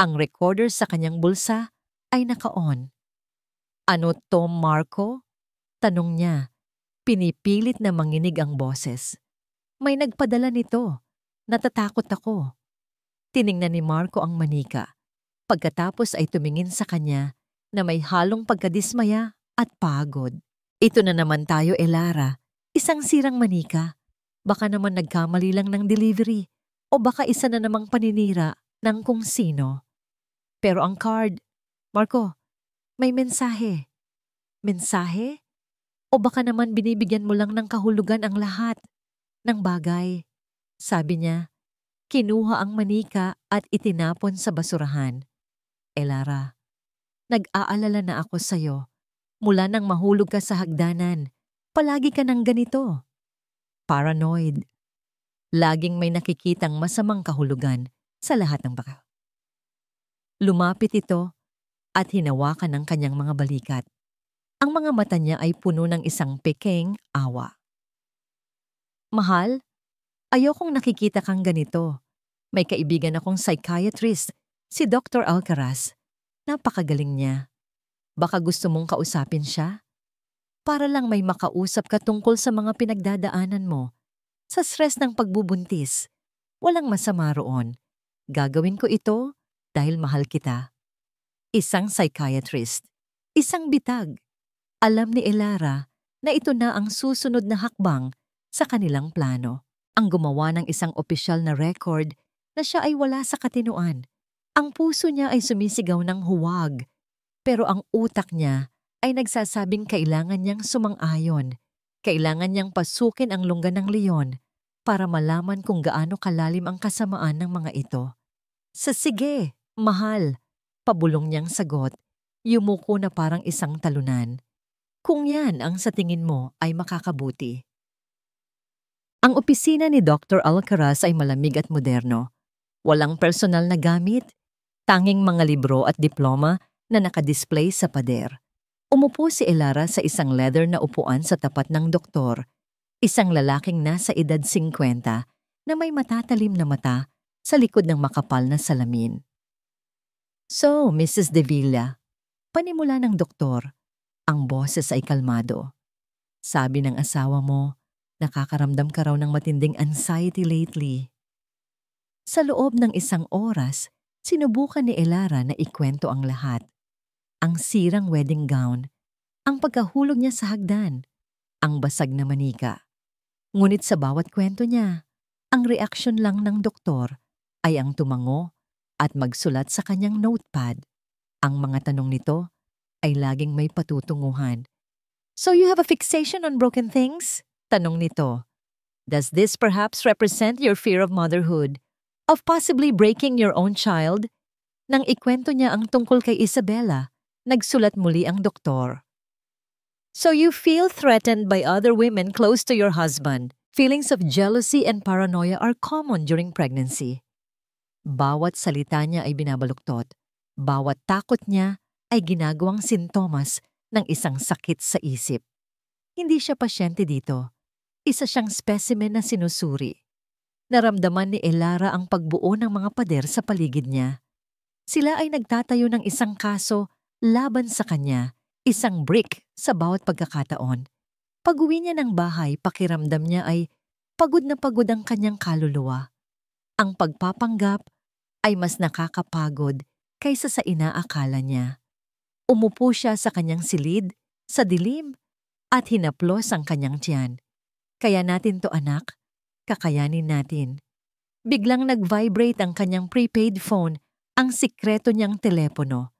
Ang recorder sa kanyang bulsa ay naka-on. Ano to, Marco? Tanong niya. Pinipilit na manginig ang boses. May nagpadala nito. Natatakot ako. Tiningnan ni Marco ang manika. Pagkatapos ay tumingin sa kanya na may halong pagkadismaya at pagod. Ito na naman tayo, Elara. Isang sirang manika. Baka naman nagkamali lang ng delivery o baka isa na namang paninira ng kung sino. Pero ang card, Marco, may mensahe. Mensahe? O baka naman binibigyan mo lang ng kahulugan ang lahat ng bagay. Sabi niya, Kinuha ang manika at itinapon sa basurahan. Elara, nag-aalala na ako sa'yo. Mula nang mahulog ka sa hagdanan, palagi ka nang ganito. Paranoid. Laging may nakikitang masamang kahulugan sa lahat ng baka. Lumapit ito at hinawakan ng kanyang mga balikat. Ang mga mata niya ay puno ng isang pekeng awa. Mahal, ayokong nakikita kang ganito. May kaibigan akong psychiatrist, si Dr. Alcaraz. Napakagaling niya. Baka gusto mong kausapin siya? Para lang may makausap ka tungkol sa mga pinagdadaanan mo. Sa stress ng pagbubuntis, walang masama roon. Gagawin ko ito dahil mahal kita. Isang psychiatrist, isang bitag. Alam ni Elara na ito na ang susunod na hakbang sa kanilang plano. Ang gumawa ng isang opisyal na record na siya ay wala sa katinuan. Ang puso niya ay sumisigaw ng huwag, pero ang utak niya ay nagsasabing kailangan niyang sumang-ayon. Kailangan niyang pasukin ang lungga ng leon para malaman kung gaano kalalim ang kasamaan ng mga ito. Sige, mahal, pabulong niyang sagot, yumuko na parang isang talunan. Kung yan ang sa tingin mo ay makakabuti. Ang opisina ni Dr. Alcaraz ay malamig at moderno. Walang personal na gamit, tanging mga libro at diploma na nakadisplay sa pader. Umupo si Elara sa isang leather na upuan sa tapat ng doktor, isang lalaking nasa edad 50 na may matatalim na mata sa likod ng makapal na salamin. So, Mrs. De Villa, panimula ng doktor, ang boses ay kalmado. Sabi ng asawa mo, nakakaramdam ka raw ng matinding anxiety lately. Sa loob ng isang oras, sinubukan ni Elara na ikwento ang lahat. Ang sirang wedding gown, ang pagkahulog niya sa hagdan, ang basag na manika. Ngunit sa bawat kwento niya, ang reaksyon lang ng doktor ay ang tumango at magsulat sa kanyang notepad. Ang mga tanong nito ay laging may patutunguhan. So you have a fixation on broken things? Tanong nito. Does this perhaps represent your fear of motherhood? Of possibly breaking your own child? Nang ikwento niya ang tungkol kay Isabella, nagsulat muli ang doktor. So you feel threatened by other women close to your husband. Feelings of jealousy and paranoia are common during pregnancy. Bawat salita niya ay binabaluktot. Bawat takot niya ay ginagawang sintomas ng isang sakit sa isip. Hindi siya pasyente dito. Isa siyang specimen na sinusuri. Naramdaman ni Elara ang pagbuo ng mga pader sa paligid niya. Sila ay nagtatayo ng isang kaso laban sa kanya, isang brick sa bawat pagkakataon. Pag-uwi niya ng bahay, pakiramdam niya ay pagod na pagod ang kanyang kaluluwa. Ang pagpapanggap ay mas nakakapagod kaysa sa inaakala niya. Umupo siya sa kanyang silid, sa dilim, at hinaplos ang kanyang tiyan. Kaya natin to anak, kakayanin natin. Biglang nag-vibrate ang kanyang prepaid phone, ang sikreto niyang telepono.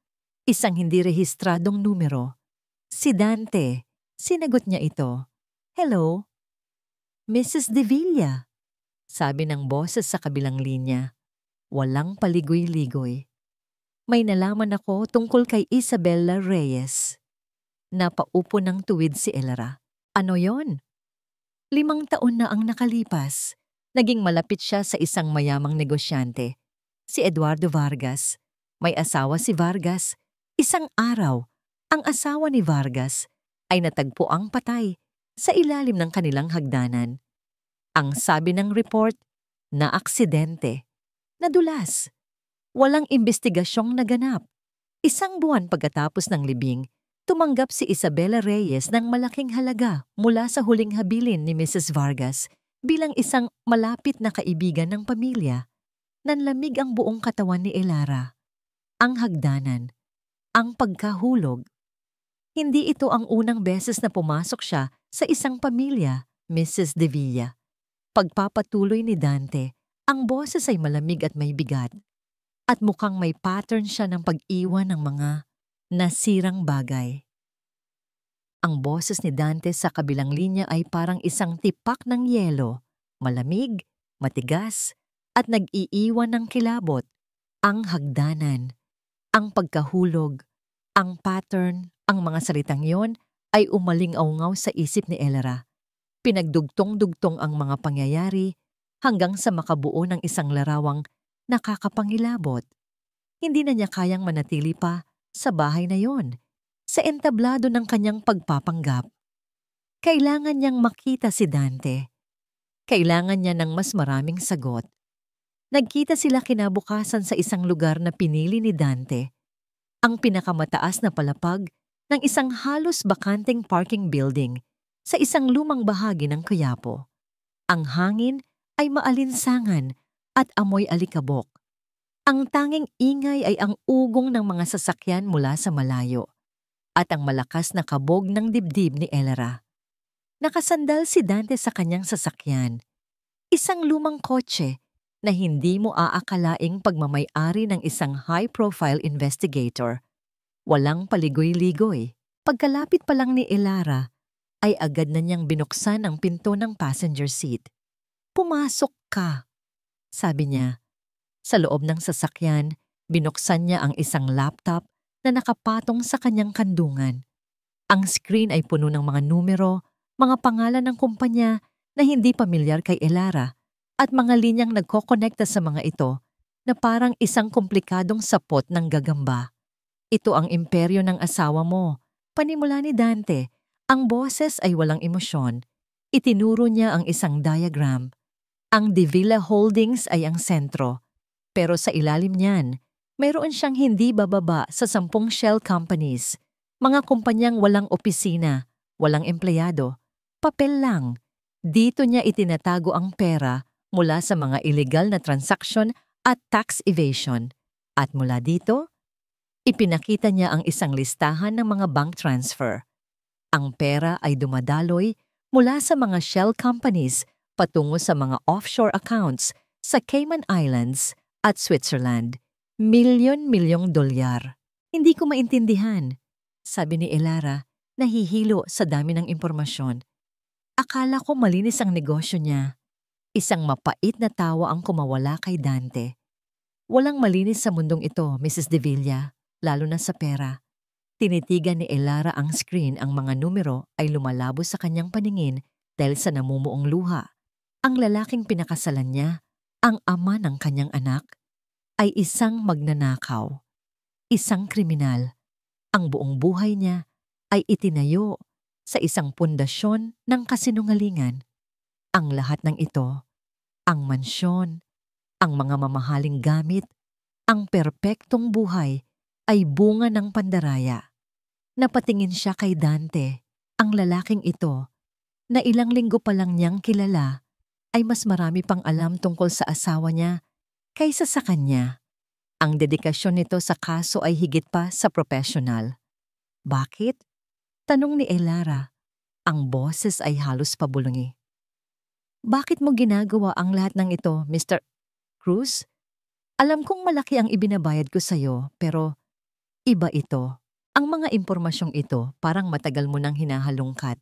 Isang hindi rehistradong numero. Si Dante. Sinagot niya ito. Hello? Mrs. De Villa. Sabi ng boses sa kabilang linya. Walang paligoy-ligoy. May nalaman ako tungkol kay Isabella Reyes. Napaupo ng tuwid si Elara. Ano yon? 5 taon na ang nakalipas. Naging malapit siya sa isang mayamang negosyante, si Eduardo Vargas. May asawa si Vargas. Isang araw, ang asawa ni Vargas ay natagpuang patay sa ilalim ng kanilang hagdanan. Ang sabi ng report, na aksidente, nadulas. Walang imbestigasyong naganap. 1 buwan pagkatapos ng libing, tumanggap si Isabella Reyes ng malaking halaga mula sa huling habilin ni Mrs. Vargas bilang isang malapit na kaibigan ng pamilya. Nanlamig ang buong katawan ni Elara. Ang hagdanan, ang pagkahulog. Hindi ito ang unang beses na pumasok siya sa isang pamilya, Mrs. De Villa. Pagpapatuloy ni Dante, ang boses ay malamig at may bigat. At mukhang may pattern siya ng pag-iwan ng mga nasirang bagay. Ang boses ni Dante sa kabilang linya ay parang isang tipak ng yelo, malamig, matigas, at nag-iiwan ng kilabot. Ang hagdanan, ang pagkahulog, ang pattern, ang mga salitang yon ay umaling-aungaw sa isip ni Elera. Pinagdugtong-dugtong ang mga pangyayari hanggang sa makabuo ng isang larawang nakakapangilabot. Hindi na niya kayang manatili pa sa bahay na yon, sa entablado ng kanyang pagpapanggap. Kailangan niyang makita si Dante. Kailangan niya ng mas maraming sagot. Nagkita sila kinabukasan sa isang lugar na pinili ni Dante, ang pinakamataas na palapag ng isang halos bakanteng parking building sa isang lumang bahagi ng Quiapo. Ang hangin ay maalinsangan at amoy alikabok. Ang tanging ingay ay ang ugong ng mga sasakyan mula sa malayo at ang malakas na kabog ng dibdib ni Elera. Nakasandal si Dante sa kanyang sasakyan, isang lumang kotse na hindi mo aakalaing pagmamay-ari ng isang high-profile investigator. Walang paligoy-ligoy. Pagkalapit pa lang ni Elara, ay agad na niyang binuksan ang pinto ng passenger seat. "Pumasok ka," sabi niya. Sa loob ng sasakyan, binuksan niya ang isang laptop na nakapatong sa kanyang kandungan. Ang screen ay puno ng mga numero, mga pangalan ng kumpanya na hindi pamilyar kay Elara, at mga linyang nagkokonekta sa mga ito na parang isang komplikadong sapot ng gagamba. "Ito ang imperyo ng asawa mo," panimula ni Dante. Ang boses ay walang emosyon. Itinuro niya ang isang diagram. Ang De Villa Holdings ay ang sentro, pero sa ilalim niyan, mayroon siyang hindi bababa sa 10 shell companies, mga kumpanyang walang opisina, walang empleyado, papel lang. Dito niya itinatago ang pera mula sa mga illegal na transaksyon at tax evasion. At mula dito, ipinakita niya ang isang listahan ng mga bank transfer. Ang pera ay dumadaloy mula sa mga shell companies patungo sa mga offshore accounts sa Cayman Islands at Switzerland. Milyon-milyong dolyar. "Hindi ko maintindihan," sabi ni Elara, nahihilo sa dami ng impormasyon. "Akala ko malinis ang negosyo niya." Isang mapait na tawa ang kumawala kay Dante. "Walang malinis sa mundong ito, Mrs. De Villa, lalo na sa pera." Tinitigan ni Elara ang screen, ang mga numero ay lumalabo sa kanyang paningin dahil sa namumuong luha. Ang lalaking pinakasalan niya, ang ama ng kanyang anak, ay isang magnanakaw, isang kriminal. Ang buong buhay niya ay itinayo sa isang pundasyon ng kasinungalingan. Ang lahat ng ito, ang mansyon, ang mga mamahaling gamit, ang perpektong buhay, ay bunga ng pandaraya. Napatingin siya kay Dante. Ang lalaking ito, na ilang linggo pa lang niyang kilala, ay mas marami pang alam tungkol sa asawa niya kaysa sa kanya. Ang dedikasyon nito sa kaso ay higit pa sa professional. "Bakit?" tanong ni Elara. Ang boses ay halos pabulungi. "Bakit mo ginagawa ang lahat ng ito, Mr. Cruz? Alam kong malaki ang ibinabayad ko sa'yo, pero iba ito. Ang mga impormasyong ito parang matagal mo nang hinahalungkat.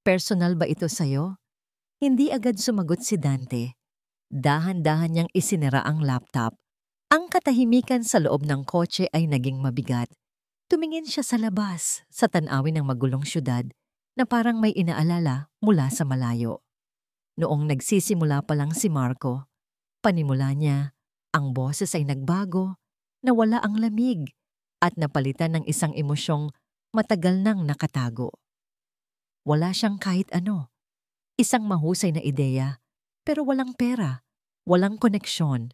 Personal ba ito sa'yo?" Hindi agad sumagot si Dante. Dahan-dahan niyang isinara ang laptop. Ang katahimikan sa loob ng kotse ay naging mabigat. Tumingin siya sa labas, sa tanawin ng magulong syudad, na parang may inaalala mula sa malayo. Noong nagsisimula pa lang si Marco, panimula niya, ang boses ay nagbago, nawala ang lamig, at napalitan ng isang emosyong matagal nang nakatago. Wala siyang kahit ano. Isang mahusay na ideya, pero walang pera, walang koneksyon.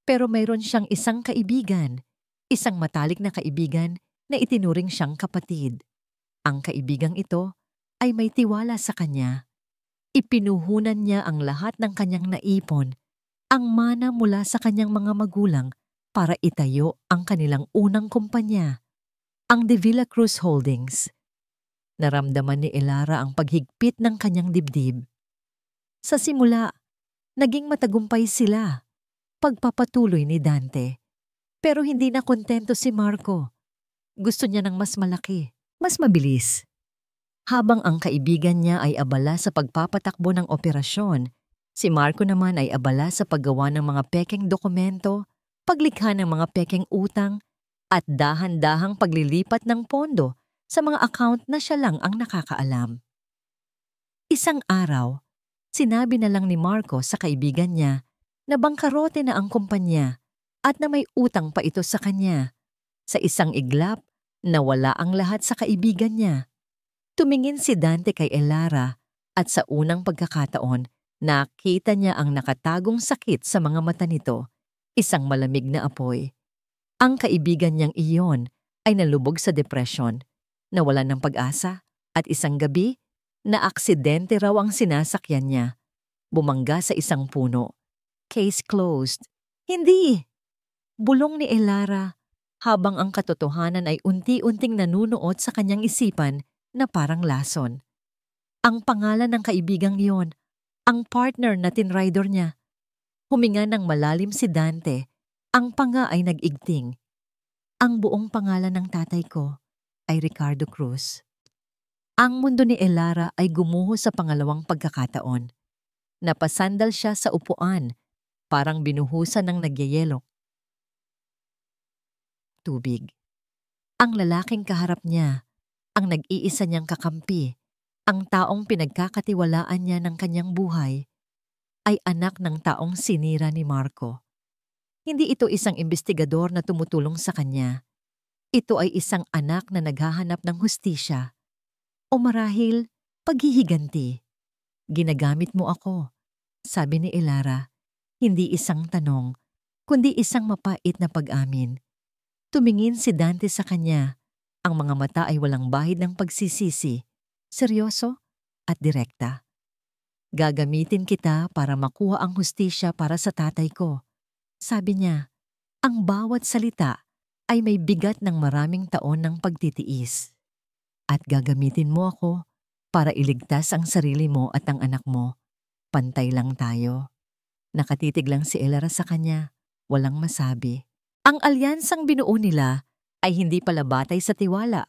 Pero mayroon siyang isang kaibigan, isang matalik na kaibigan na itinuring siyang kapatid. Ang kaibigang ito ay may tiwala sa kanya. Ipinuhunan niya ang lahat ng kanyang naipon, ang mana mula sa kanyang mga magulang para itayo ang kanilang unang kumpanya, ang De Villa Cruz Holdings. Naramdaman ni Elara ang paghigpit ng kanyang dibdib. Sa simula, naging matagumpay sila, pagpapatuloy ni Dante. Pero hindi na kontento si Marco. Gusto niya ng mas malaki, mas mabilis. Habang ang kaibigan niya ay abala sa pagpapatakbo ng operasyon, Si Marco naman ay abala sa paggawa ng mga pekeng dokumento, paglikha ng mga pekeng utang, at dahan-dahang paglilipat ng pondo sa mga account na siya lang ang nakakaalam. Isang araw, sinabi na lang ni Marco sa kaibigan niya na bangkarote na ang kumpanya at na may utang pa ito sa kanya. Sa isang iglap, nawala ang lahat sa kaibigan niya. Tumingin si Dante kay Elara at sa unang pagkakataon, nakita niya ang nakatagong sakit sa mga mata nito, isang malamig na apoy. Ang kaibigan niyang iyon ay nalubog sa depresyon, nawalan ng pag-asa, at isang gabi, na-aksidente raw ang sinasakyan niya. Bumangga sa isang puno. Case closed. Hindi! Bulong ni Elara habang ang katotohanan ay unti-unting nanunuot sa kanyang isipan na parang lason. Ang pangalan ng kaibigang iyon, ang partner na tinrider niya. Huminga ng malalim si Dante. Ang panga ay nag-igting. Ang buong pangalan ng tatay ko ay Ricardo Cruz. Ang mundo ni Elara ay gumuho sa pangalawang pagkakataon. Napasandal siya sa upuan, parang binuhusan ng nagyayelo. Tubig. Ang lalaking kaharap niya, ang nag-iisa niyang kakampi, ang taong pinagkakatiwalaan niya ng kanyang buhay, ay anak ng taong sinira ni Marco. Hindi ito isang investigador na tumutulong sa kanya. Ito ay isang anak na naghahanap ng hustisya. O marahil, paghihiganti. Ginagamit mo ako, sabi ni Elara. Hindi isang tanong, kundi isang mapait na pag-amin. Tumingin si Dante sa kanya. Ang mga mata ay walang bahid ng pagsisisi, seryoso at direkta. Gagamitin kita para makuha ang hustisya para sa tatay ko. Sabi niya, ang bawat salita ay may bigat ng maraming taon ng pagtitiis. At gagamitin mo ako para iligtas ang sarili mo at ang anak mo. Pantay lang tayo. Nakatitig lang si Elara sa kanya, walang masabi. Ang alyansang binuo nila ay hindi pala batay sa tiwala,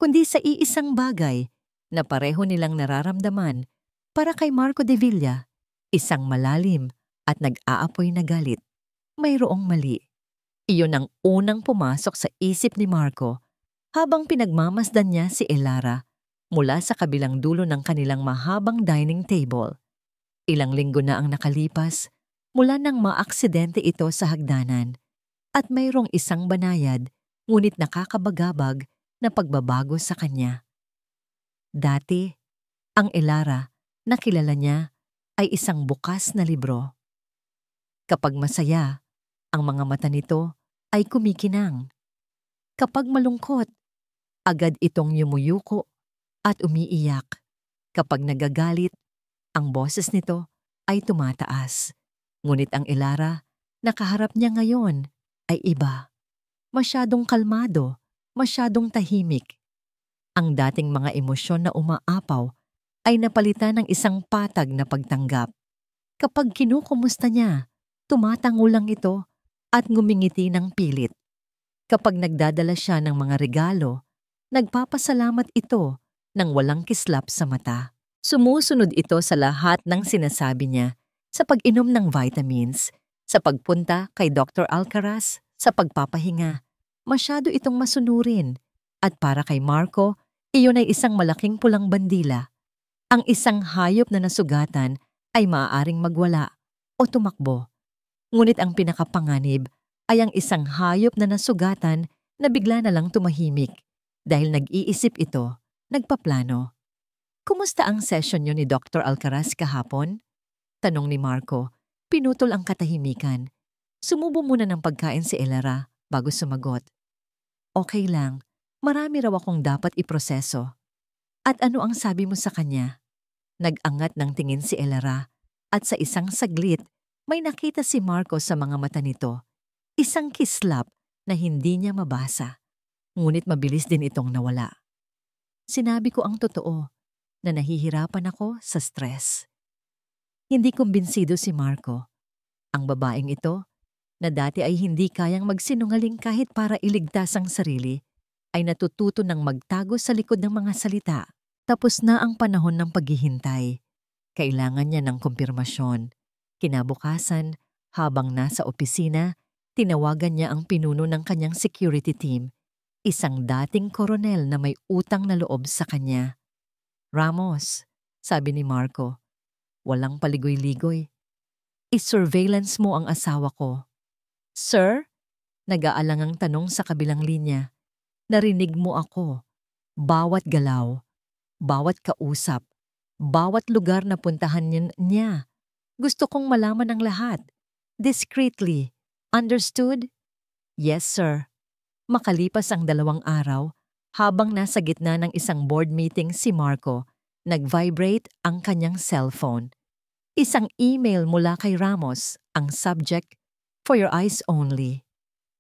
kundi sa iisang bagay na pareho nilang nararamdaman para kay Marco de Villa, isang malalim at nag-aapoy na galit. Mayroong mali. Iyon ang unang pumasok sa isip ni Marco habang pinagmamasdan niya si Elara mula sa kabilang dulo ng kanilang mahabang dining table. Ilang linggo na ang nakalipas mula nang maaksidente ito sa hagdanan at mayroong isang banayad ngunit nakakabagabag na pagbabago sa kanya. Dati, ang Elara na kilala niya ay isang bukas na libro. Kapag masaya, ang mga mata nito ay kumikinang. Kapag malungkot, agad itong yumuyuko at umiiyak. Kapag nagagalit, ang boses nito ay tumataas. Ngunit ang Elara na kaharap niya ngayon ay iba. Masyadong kalmado, masyadong tahimik. Ang dating mga emosyon na umaapaw ay napalitan ng isang patag na pagtanggap. Kapag kinukumusta niya, tumatango lang ito at ngumingiti ng pilit. Kapag nagdadala siya ng mga regalo, nagpapasalamat ito ng walang kislap sa mata. Sumusunod ito sa lahat ng sinasabi niya sa pag-inom ng vitamins, sa pagpunta kay Dr. Alcaraz, sa pagpapahinga. Masyado itong masunurin at para kay Marco, iyon ay isang malaking pulang bandila. Ang isang hayop na nasugatan ay maaaring magwala o tumakbo. Ngunit ang pinakapanganib ay ang isang hayop na nasugatan na bigla na lang tumahimik dahil nag-iisip ito, nagpaplano. Kumusta ang session niyo ni Dr. Alcaraz kahapon? Tanong ni Marco, pinutol ang katahimikan. Sumubo muna ng pagkain si Elara bago sumagot. Okay lang, marami raw akong dapat iproseso. At ano ang sabi mo sa kanya? Nag-angat ng tingin si Elara at sa isang saglit, may nakita si Marco sa mga mata nito. Isang kislap na hindi niya mabasa. Ngunit mabilis din itong nawala. Sinabi ko ang totoo na nahihirapan ako sa stress. Hindi kumbinsido si Marco. Ang babaeng ito, na dati ay hindi kayang magsinungaling kahit para iligtas ang sarili, ay natututo ng magtago sa likod ng mga salita. Tapos na ang panahon ng paghihintay. Kailangan niya ng kumpirmasyon. Kinabukasan, habang nasa opisina, tinawagan niya ang pinuno ng kanyang security team, isang dating koronel na may utang na loob sa kanya. "Ramos," sabi ni Marco, walang paligoy-ligoy, "i-surveillance mo ang asawa ko." "Sir?" Nag-aalangang tanong sa kabilang linya. "Narinig mo ako. Bawat galaw, bawat kausap, bawat lugar na puntahan niya. Gusto kong malaman ang lahat. Discreetly. Understood?" "Yes, sir." Makalipas ang 2 araw, habang nasa gitna ng isang board meeting si Marco, nag-vibrate ang kanyang cellphone. Isang email mula kay Ramos, ang subject, "For your eyes only."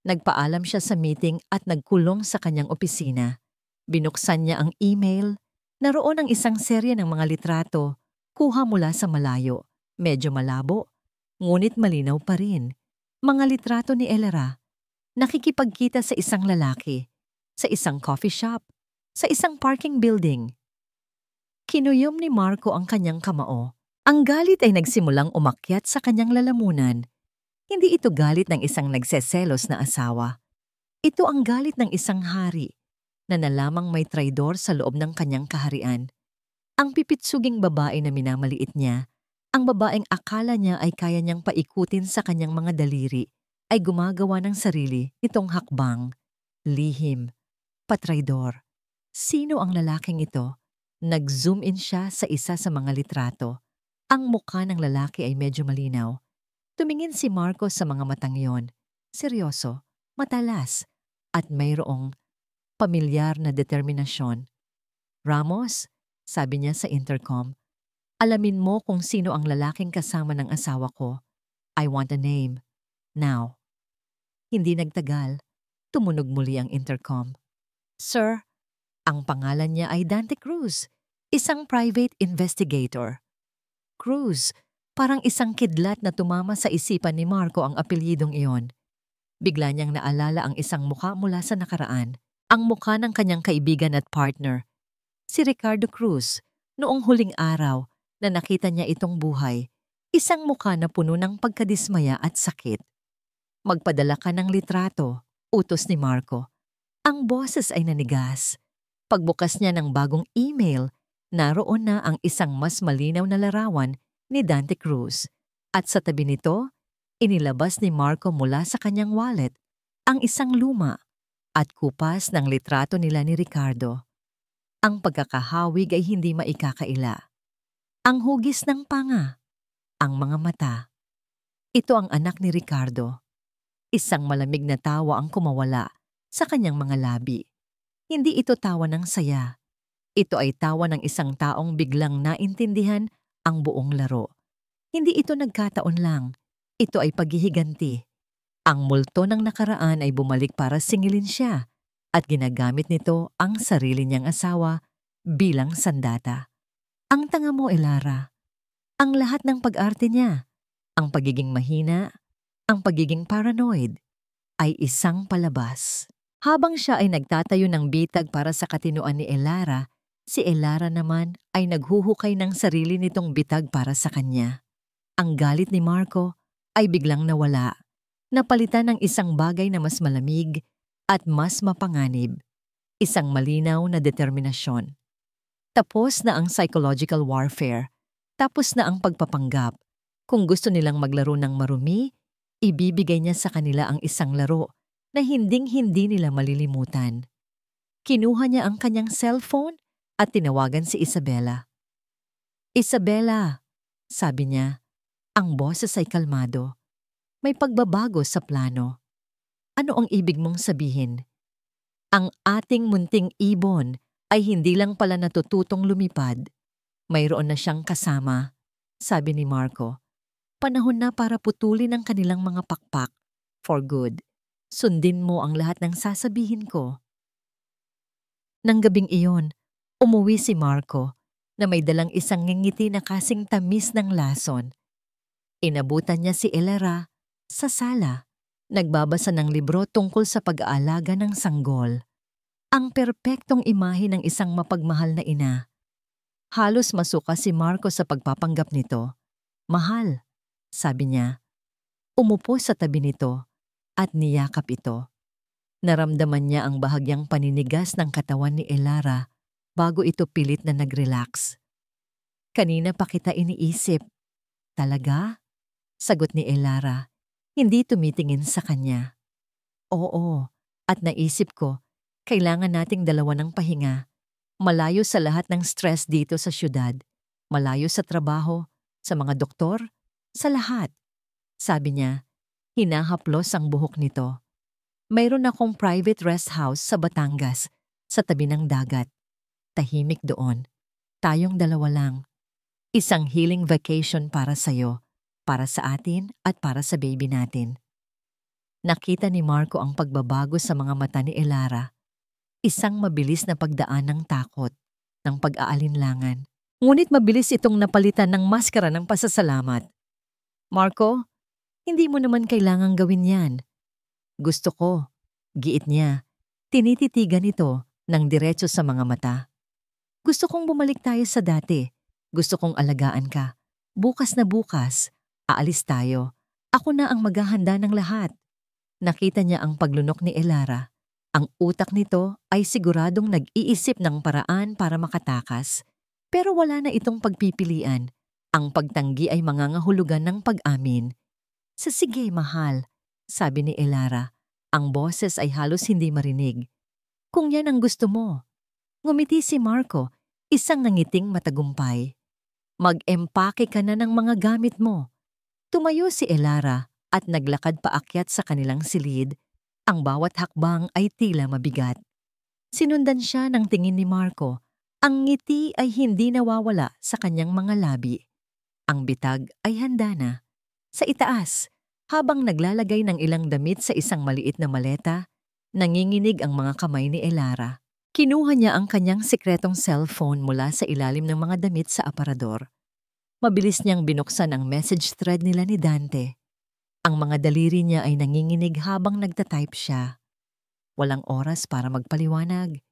Nagpaalam siya sa meeting at nagkulong sa kanyang opisina. Binuksan niya ang email. Naroon ang isang serye ng mga litrato, kuha mula sa malayo. Medyo malabo, ngunit malinaw pa rin. Mga litrato ni Elera. Nakikipagkita sa isang lalaki, sa isang coffee shop, sa isang parking building. Kinuyom ni Marco ang kanyang kamao. Ang galit ay nagsimulang umakyat sa kanyang lalamunan. Hindi ito galit ng isang nagseselos na asawa. Ito ang galit ng isang hari na nalamang may traidor sa loob ng kanyang kaharian. Ang pipitsuging babae na minamaliit niya, ang babaeng akala niya ay kaya niyang paikutin sa kanyang mga daliri, ay gumagawa ng sarili nitong hakbang. Lihim, patraidor. Sino ang lalaking ito? Nag-zoom in siya sa isa sa mga litrato. Ang mukha ng lalaki ay medyo malinaw. Tumingin si Marco sa mga matang yon. Seryoso, matalas, at mayroong pamilyar na determinasyon. "Ramos," sabi niya sa intercom, "alamin mo kung sino ang lalaking kasama ng asawa ko. I want a name. Now." Hindi nagtagal, tumunog muli ang intercom. "Sir," ang pangalan niya ay Dante Cruz, isang private investigator. Cruz, parang isang kidlat na tumama sa isipan ni Marco ang apelyidong iyon. Bigla niyang naalala ang isang mukha mula sa nakaraan, ang mukha ng kanyang kaibigan at partner, si Ricardo Cruz, noong huling araw na nakita niya itong buhay, isang mukha na puno ng pagkadismaya at sakit. "Magpadala ka ng litrato," utos ni Marco. Ang boses ay nanigas. Pagbukas niya ng bagong email, naroon na ang isang mas malinaw na larawan ni Dante Cruz. At sa tabi nito, inilabas ni Marco mula sa kanyang wallet ang isang luma at kupas ng litrato nila ni Ricardo. Ang pagkakahawig ay hindi maikakaila. Ang hugis ng panga, ang mga mata. Ito ang anak ni Ricardo. Isang malamig na tawa ang kumawala sa kanyang mga labi. Hindi ito tawa ng saya. Ito ay tawa ng isang taong biglang naintindihan ang buong laro. Hindi ito nagkataon lang. Ito ay paghihiganti. Ang multo ng nakaraan ay bumalik para singilin siya at ginagamit nito ang sarili niyang asawa bilang sandata. Ang tanga mo, Elara. Ang lahat ng pag-arte niya, ang pagiging mahina, ang pagiging paranoid, ay isang palabas. Habang siya ay nagtatayo ng bitag para sa katinuan ni Elara, si Elara naman ay naghuhukay ng sarili nitong bitag para sa kanya. Ang galit ni Marco ay biglang nawala, napalitan ng isang bagay na mas malamig at mas mapanganib, isang malinaw na determinasyon. Tapos na ang psychological warfare, tapos na ang pagpapanggap. Kung gusto nilang maglaro ng marumi, ibibigay niya sa kanila ang isang laro na hinding-hindi nila malilimutan. Kinuha niya ang kanyang cellphone at tinawagan si Isabela. "Isabela," sabi niya, ang boses ay kalmado. "May pagbabago sa plano." "Ano ang ibig mong sabihin?" "Ang ating munting ibon ay hindi lang pala natututong lumipad. Mayroon na siyang kasama," sabi ni Marco. "Panahon na para putulin ang kanilang mga pakpak. For good. Sundin mo ang lahat ng sasabihin ko." Nang gabing iyon, umuwi si Marco na may dalang isang ngingiti na kasing tamis ng lason. Inabutan niya si Elera sa sala, nagbabasa ng libro tungkol sa pag-aalaga ng sanggol. Ang perpektong imahe ng isang mapagmahal na ina. Halos masuka si Marco sa pagpapanggap nito. Mahal, sabi niya. Umupo sa tabi nito at niyakap ito. Naramdaman niya ang bahagyang paninigas ng katawan ni Elara bago ito pilit na nag-relax. Kanina pa kita iniisip. Talaga? Sagot ni Elara, hindi tumitingin sa kanya. Oo, at naisip ko, kailangan nating dalawa ng pahinga. Malayo sa lahat ng stress dito sa syudad. Malayo sa trabaho, sa mga doktor, sa lahat. Sabi niya, hinahaplos ang buhok nito. Mayroon akong private rest house sa Batangas, sa tabi ng dagat. Tahimik doon. Tayong dalawa lang. Isang healing vacation para sa'yo, para sa atin at para sa baby natin. Nakita ni Marco ang pagbabago sa mga mata ni Elara. Isang mabilis na pagdaan ng takot, ng pag-aalinlangan. Ngunit mabilis itong napalitan ng maskara ng pasasalamat. Marco, hindi mo naman kailangang gawin yan. Gusto ko, giit niya. Tinititigan ito ng diretso sa mga mata. Gusto kong bumalik tayo sa dati. Gusto kong alagaan ka. Bukas na bukas, aalis tayo. Ako na ang maghahanda ng lahat. Nakita niya ang paglunok ni Elara. Ang utak nito ay siguradong nag-iisip ng paraan para makatakas. Pero wala na itong pagpipilian. Ang pagtanggi ay mangangahulugan ng pag-amin. Sige, mahal, sabi ni Elara. Ang boses ay halos hindi marinig. Kung yan ang gusto mo. Ngumiti si Marco, isang nangiting matagumpay. Mag-empake ka na ng mga gamit mo. Tumayo si Elara at naglakad paakyat sa kanilang silid. Ang bawat hakbang ay tila mabigat. Sinundan siya ng tingin ni Marco. Ang ngiti ay hindi nawawala sa kanyang mga labi. Ang bitag ay handa na. Sa itaas, habang naglalagay ng ilang damit sa isang maliit na maleta, nanginginig ang mga kamay ni Elara. Kinuha niya ang kanyang sikretong cellphone mula sa ilalim ng mga damit sa aparador. Mabilis niyang binuksan ang message thread nila ni Dante. Ang mga daliri niya ay nanginginig habang nagtatype siya. Walang oras para magpaliwanag.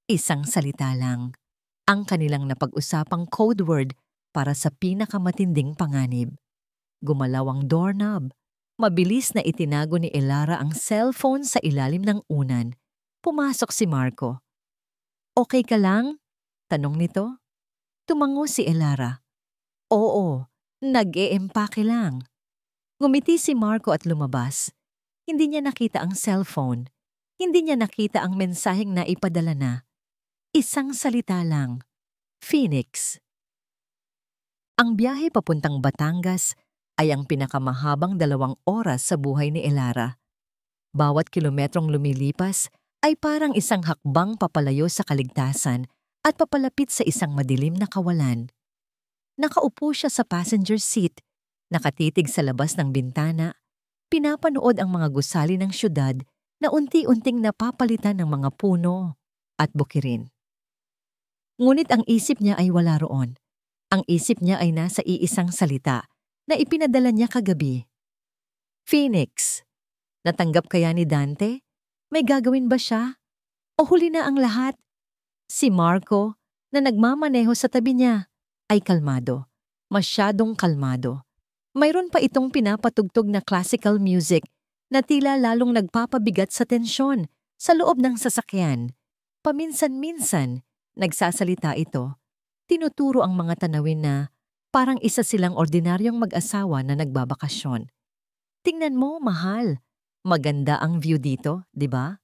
Isang salita lang. Ang kanilang napag-usapang code word para sa pinakamatinding panganib. Gumalaw ang doorknob. Mabilis na itinago ni Elara ang cellphone sa ilalim ng unan. Pumasok si Marco. Okay ka lang? Tanong nito. Tumango si Elara. Oo, nag-eempake lang. Ngumiti si Marco at lumabas. Hindi niya nakita ang cellphone. Hindi niya nakita ang mensaheng naipadala na. Isang salita lang. Phoenix. Ang biyahe papuntang Batangas ay ang pinakamahabang 2 oras sa buhay ni Elara. Bawat kilometrong lumilipas ay parang isang hakbang papalayo sa kaligtasan at papalapit sa isang madilim na kawalan. Nakaupo siya sa passenger seat, nakatitig sa labas ng bintana, pinapanood ang mga gusali ng syudad na unti-unting napapalitan ng mga puno at bukirin. Ngunit ang isip niya ay wala roon. Ang isip niya ay nasa iisang salita na ipinadala niya kagabi. Phoenix. Natanggap kaya ni Dante? May gagawin ba siya? O huli na ang lahat? Si Marco, na nagmamaneho sa tabi niya, ay kalmado. Masyadong kalmado. Mayroon pa itong pinapatugtog na classical music na tila lalong nagpapabigat sa tensyon sa loob ng sasakyan. Paminsan-minsan, nagsasalita ito. Tinuturo ang mga tanawin na parang isa silang ordinaryong mag-asawa na nagbabakasyon. Tingnan mo, mahal. Maganda ang view dito, di ba?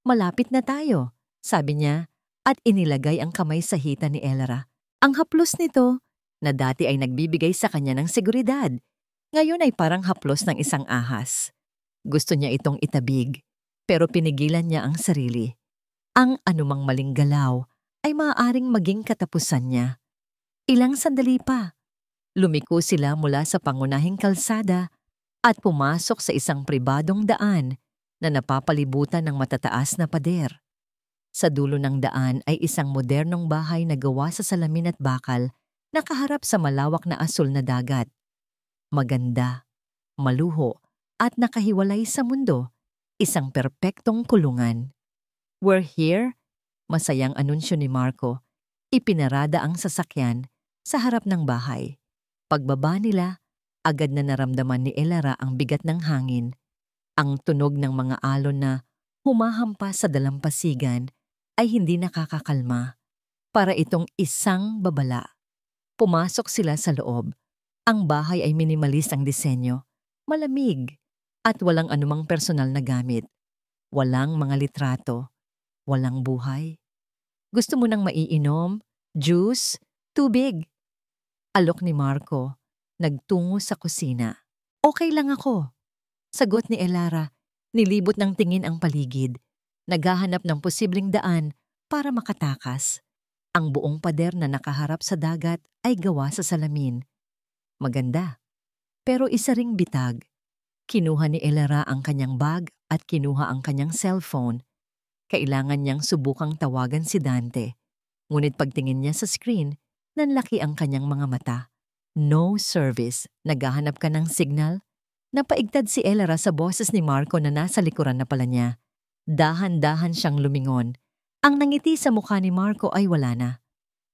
Malapit na tayo, sabi niya at inilagay ang kamay sa hita ni Elara. Ang haplos nito, na dati ay nagbibigay sa kanya ng seguridad, ngayon ay parang haplos ng isang ahas. Gusto niya itong itabig, pero pinigilan niya ang sarili. Ang anumang maling galaw ay maaaring maging katapusan niya. Ilang sandali pa. Lumiko sila mula sa pangunahing kalsada at pumasok sa isang pribadong daan na napapalibutan ng matataas na pader. Sa dulo ng daan ay isang modernong bahay na gawa sa salamin at bakal na kaharap sa malawak na asul na dagat. Maganda, maluho at nakahiwalay sa mundo, isang perpektong kulungan. We're here, masayang anunsyo ni Marco. Ipinarada ang sasakyan sa harap ng bahay. Pagbaba nila, agad na naramdaman ni Elara ang bigat ng hangin, ang tunog ng mga alon na humahampas sa dalampasigan ay hindi nakakakalma. Para itong isang babala. Pumasok sila sa loob. Ang bahay ay minimalist ang disenyo, malamig, at walang anumang personal na gamit. Walang mga litrato, walang buhay. Gusto mo nang maiinom, juice, tubig? Alok ni Marco, nagtungo sa kusina. Okay lang ako. Sagot ni Elara, nilibot ng tingin ang paligid. Naghahanap ng posibleng daan para makatakas. Ang buong pader na nakaharap sa dagat ay gawa sa salamin. Maganda. Pero isa ring bitag. Kinuha ni Elara ang kanyang bag at kinuha ang kanyang cellphone. Kailangan niyang subukang tawagan si Dante. Ngunit pagtingin niya sa screen, nanlaki ang kanyang mga mata. No service. Naghahanap ka ng signal? Napaigtad si Elara sa boses ni Marco na nasa likuran na pala niya. Dahan-dahan siyang lumingon. Ang nangiti sa mukha ni Marco ay wala na.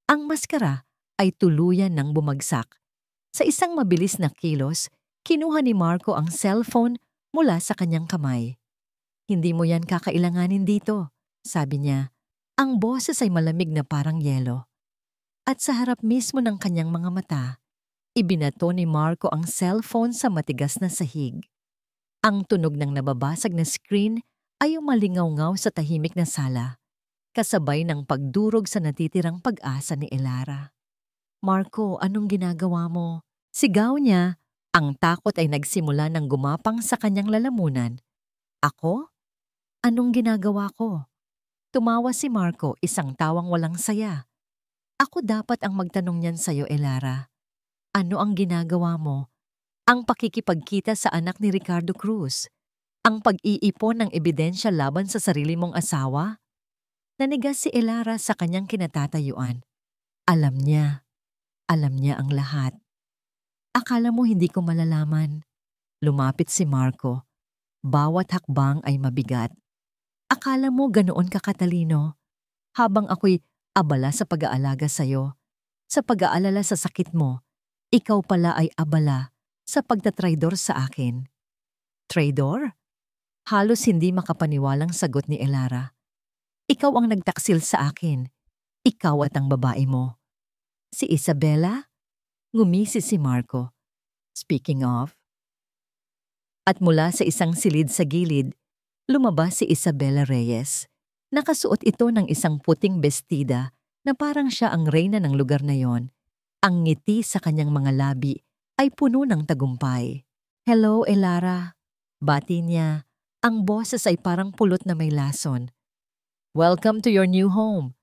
Ang maskara ay tuluyan ng bumagsak. Sa isang mabilis na kilos, kinuha ni Marco ang cellphone mula sa kanyang kamay. Hindi mo yan kakailanganin dito, sabi niya. Ang boses ay malamig na parang yelo. At sa harap mismo ng kanyang mga mata, ibinato ni Marco ang cellphone sa matigas na sahig. Ang tunog ng nababasag na screen ay umalingaw-ngaw sa tahimik na sala, kasabay ng pagdurog sa natitirang pag-asa ni Elara. Marco, anong ginagawa mo? Sigaw niya. Ang takot ay nagsimula ng gumapang sa kanyang lalamunan. Ako? Anong ginagawa ko? Tumawa si Marco, isang tawang walang saya. Ako dapat ang magtanong niyan sa'yo, Elara. Ano ang ginagawa mo? Ang pakikipagkita sa anak ni Ricardo Cruz? Ang pag-iipon ng ebidensya laban sa sarili mong asawa? Nanigas si Elara sa kanyang kinatatayuan. Alam niya ang lahat. Akala mo hindi ko malalaman? Lumapit si Marco. Bawat hakbang ay mabigat. Akala mo ganoon ka katalino? Habang ako'y abala sa pag-aalaga sa'yo, sa pag-aalala sa sakit mo, ikaw pala ay abala sa pagtatraidor sa akin. Traidor? Halos hindi makapaniwalang sagot ni Elara. Ikaw ang nagtaksil sa akin. Ikaw at ang babae mo. Si Isabela? Ngumisi si Marco. Speaking of. At mula sa isang silid sa gilid, lumabas si Isabela Reyes. Nakasuot ito ng isang puting bestida na parang siya ang reyna ng lugar na yon. Ang ngiti sa kanyang mga labi ay puno ng tagumpay. Hello, Elara. Bati niya. Ang boses ay parang pulot na may lason. Welcome to your new home.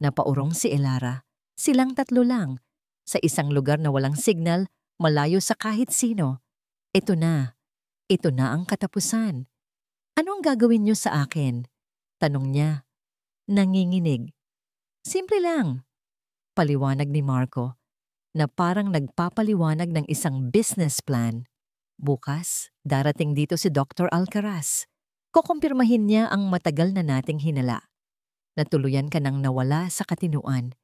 Napaurong si Elara. Silang tatlo lang. Sa isang lugar na walang signal, malayo sa kahit sino. Ito na ang katapusan. Anong gagawin niyo sa akin? Tanong niya. Nanginginig. Simple lang. Paliwanag ni Marco, na parang nagpapaliwanag ng isang business plan. Bukas, darating dito si Dr. Alcaraz. Kukumpirmahin niya ang matagal na nating hinala. Natuluyan ka nang nawala sa katinuan.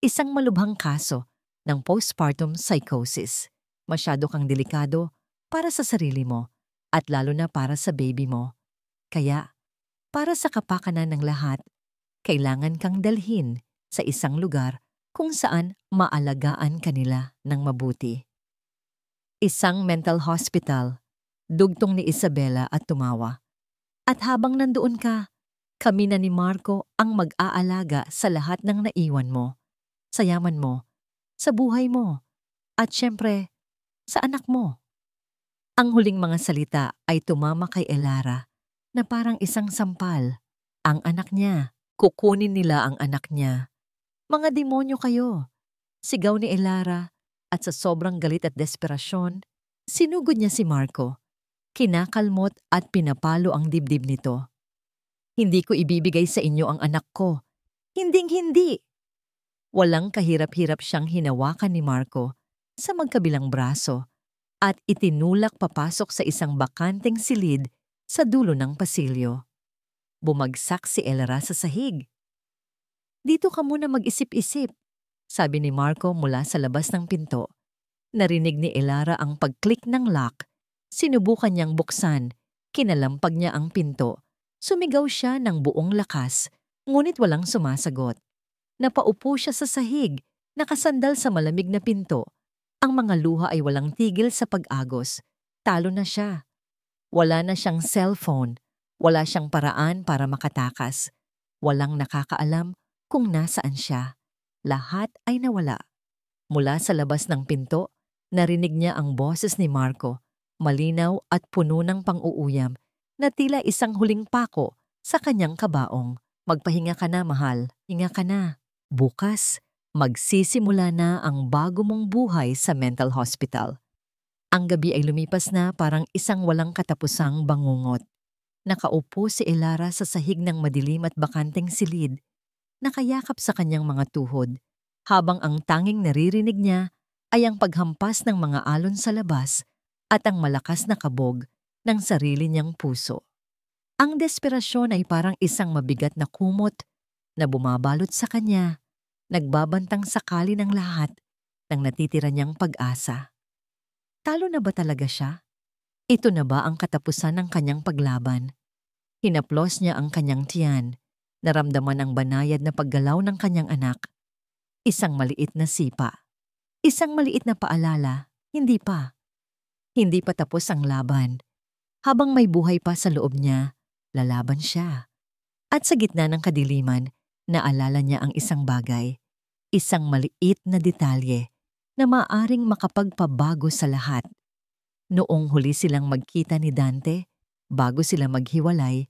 Isang malubhang kaso ng postpartum psychosis. Masyado kang delikado para sa sarili mo at lalo na para sa baby mo. Kaya, para sa kapakanan ng lahat, kailangan kang dalhin sa isang lugar kung saan maalagaan kanila ng mabuti. Isang mental hospital, dugtong ni Isabela at tumawa. At habang nandoon ka, kami na ni Marco ang mag-aalaga sa lahat ng naiwan mo, sa yaman mo, sa buhay mo, at syempre, sa anak mo. Ang huling mga salita ay tumama kay Elara na parang isang sampal. Ang anak niya, kukunin nila ang anak niya. Mga demonyo kayo, sigaw ni Elara at sa sobrang galit at desperasyon, sinugod niya si Marco. Kinakalmot at pinapalo ang dibdib nito. Hindi ko ibibigay sa inyo ang anak ko. Hinding-hindi. Walang kahirap-hirap siyang hinawakan ni Marco sa magkabilang braso at itinulak papasok sa isang bakanteng silid sa dulo ng pasilyo. Bumagsak si Elara sa sahig. Dito ka muna mag-isip-isip. sabi ni Marco mula sa labas ng pinto. Narinig ni Elara ang pag-click ng lock. Sinubukan niyang buksan. Kinalampag niya ang pinto. Sumigaw siya ng buong lakas, ngunit walang sumasagot. Napaupo siya sa sahig, nakasandal sa malamig na pinto. Ang mga luha ay walang tigil sa pag-agos. Talo na siya. Wala na siyang cellphone. Wala siyang paraan para makatakas. Walang nakakaalam kung nasaan siya. Lahat ay nawala. Mula sa labas ng pinto, narinig niya ang boses ni Marco, malinaw at puno ng pang-uuyam, na tila isang huling pako sa kanyang kabaong. Magpahinga ka na, mahal. Hinga ka na. Bukas, magsisimula na ang bago mong buhay sa mental hospital. Ang gabi ay lumipas na parang isang walang katapusang bangungot. Nakaupo si Elara sa sahig ng madilim at bakanteng silid, nakayakap sa kanyang mga tuhod, habang ang tanging naririnig niya ay ang paghampas ng mga alon sa labas at ang malakas na kabog ng sarili niyang puso. Ang desperasyon ay parang isang mabigat na kumot na bumabalot sa kanya, nagbabantang sakali ng lahat ng natitira niyang pag-asa. Talo na ba talaga siya? Ito na ba ang katapusan ng kanyang paglaban? Hinaplos niya ang kanyang tiyan, naramdaman ang banayad na paggalaw ng kanyang anak. Isang maliit na sipa. Isang maliit na paalala, hindi pa. Hindi pa tapos ang laban. Habang may buhay pa sa loob niya, lalaban siya. At sa gitna ng kadiliman, naalala niya ang isang bagay. Isang maliit na detalye na maaaring makapagpabago sa lahat. Noong huli silang magkita ni Dante, bago sila maghiwalay,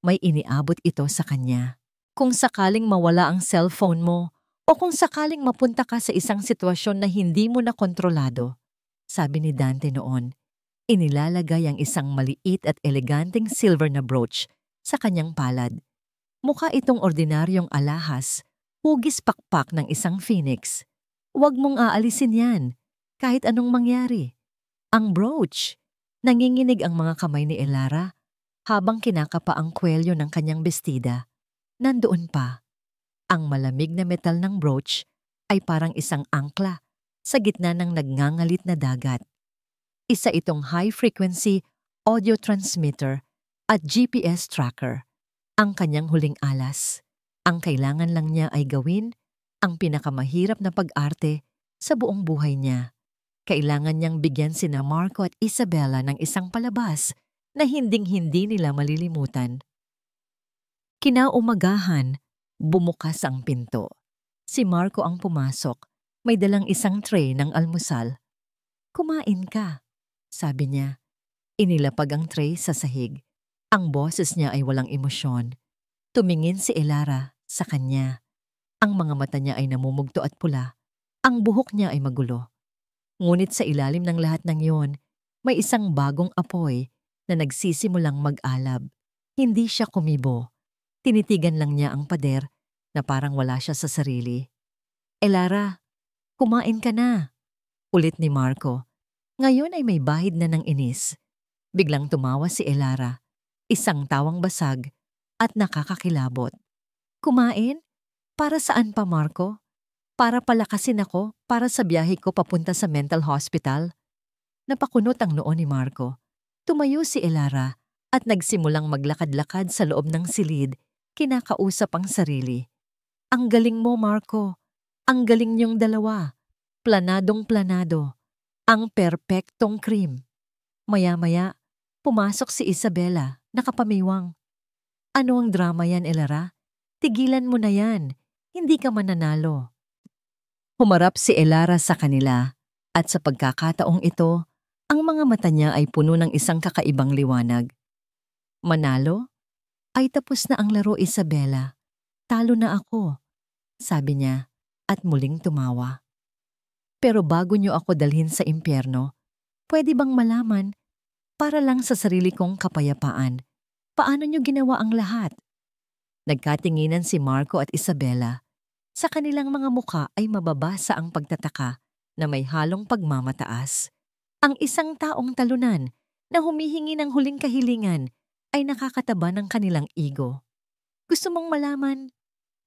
may iniabot ito sa kanya. Kung sakaling mawala ang cellphone mo o kung sakaling mapunta ka sa isang sitwasyon na hindi mo na kontrolado, sabi ni Dante noon, inilalagay ang isang maliit at eleganteng silver na brooch sa kanyang palad. Mukha itong ordinaryong alahas, hugis pakpak ng isang phoenix. Huwag mong aalisin yan, kahit anong mangyari. Ang brooch. Nanginginig ang mga kamay ni Elara habang kinakapa ang kwelyo ng kanyang bestida. Nandoon pa. Ang malamig na metal ng brooch ay parang isang angkla sa gitna ng nagngangalit na dagat. Isa itong high-frequency audio transmitter at GPS tracker. Ang kanyang huling alas. Ang kailangan lang niya ay gawin ang pinakamahirap na pag-arte sa buong buhay niya. Kailangan niyang bigyan sina Marco at Isabella ng isang palabas na hinding-hindi nila malilimutan. Kinaumagahan, bumukas ang pinto. Si Marco ang pumasok, may dalang isang tray ng almusal. Kumain ka, sabi niya. Inilapag ang tray sa sahig. Ang boses niya ay walang emosyon. Tumingin si Elara sa kanya. Ang mga mata niya ay namumugto at pula. Ang buhok niya ay magulo. Ngunit sa ilalim ng lahat ng iyon, may isang bagong apoy na nagsisimulang mag-alab. Hindi siya kumibo. Tinitigan lang niya ang pader na parang wala siya sa sarili. Elara, kumain ka na, ulit ni Marco. Ngayon ay may bahid na ng inis. Biglang tumawa si Elara, isang tawang basag at nakakakilabot. Kumain? Para saan pa, Marco? Para palakasin ako para sa biyahe ko papunta sa mental hospital. Napakunot ang noo ni Marco. Tumayo si Elara at nagsimulang maglakad-lakad sa loob ng silid, kinakausap ang sarili. Ang galing mo, Marco. Ang galing niyong dalawa. Planadong-planado. Ang perpektong cream. Maya-maya, pumasok si Isabella, nakapamiwang. Ano ang drama yan, Elara? Tigilan mo na yan. Hindi ka mananalo. Humarap si Elara sa kanila at sa pagkakataong ito, ang mga mata niya ay puno ng isang kakaibang liwanag. Manalo? Ay tapos na ang laro, Isabella. Talo na ako, sabi niya at muling tumawa. Pero bago niyo ako dalhin sa impyerno, pwede bang malaman, para lang sa sarili kong kapayapaan, paano niyo ginawa ang lahat? Nagkatinginan si Marco at Isabella. Sa kanilang mga muka ay mababasa ang pagtataka na may halong pagmamataas. Ang isang taong talunan na humihingi ng huling kahilingan ay nakakataba ng kanilang ego. Gusto mong malaman?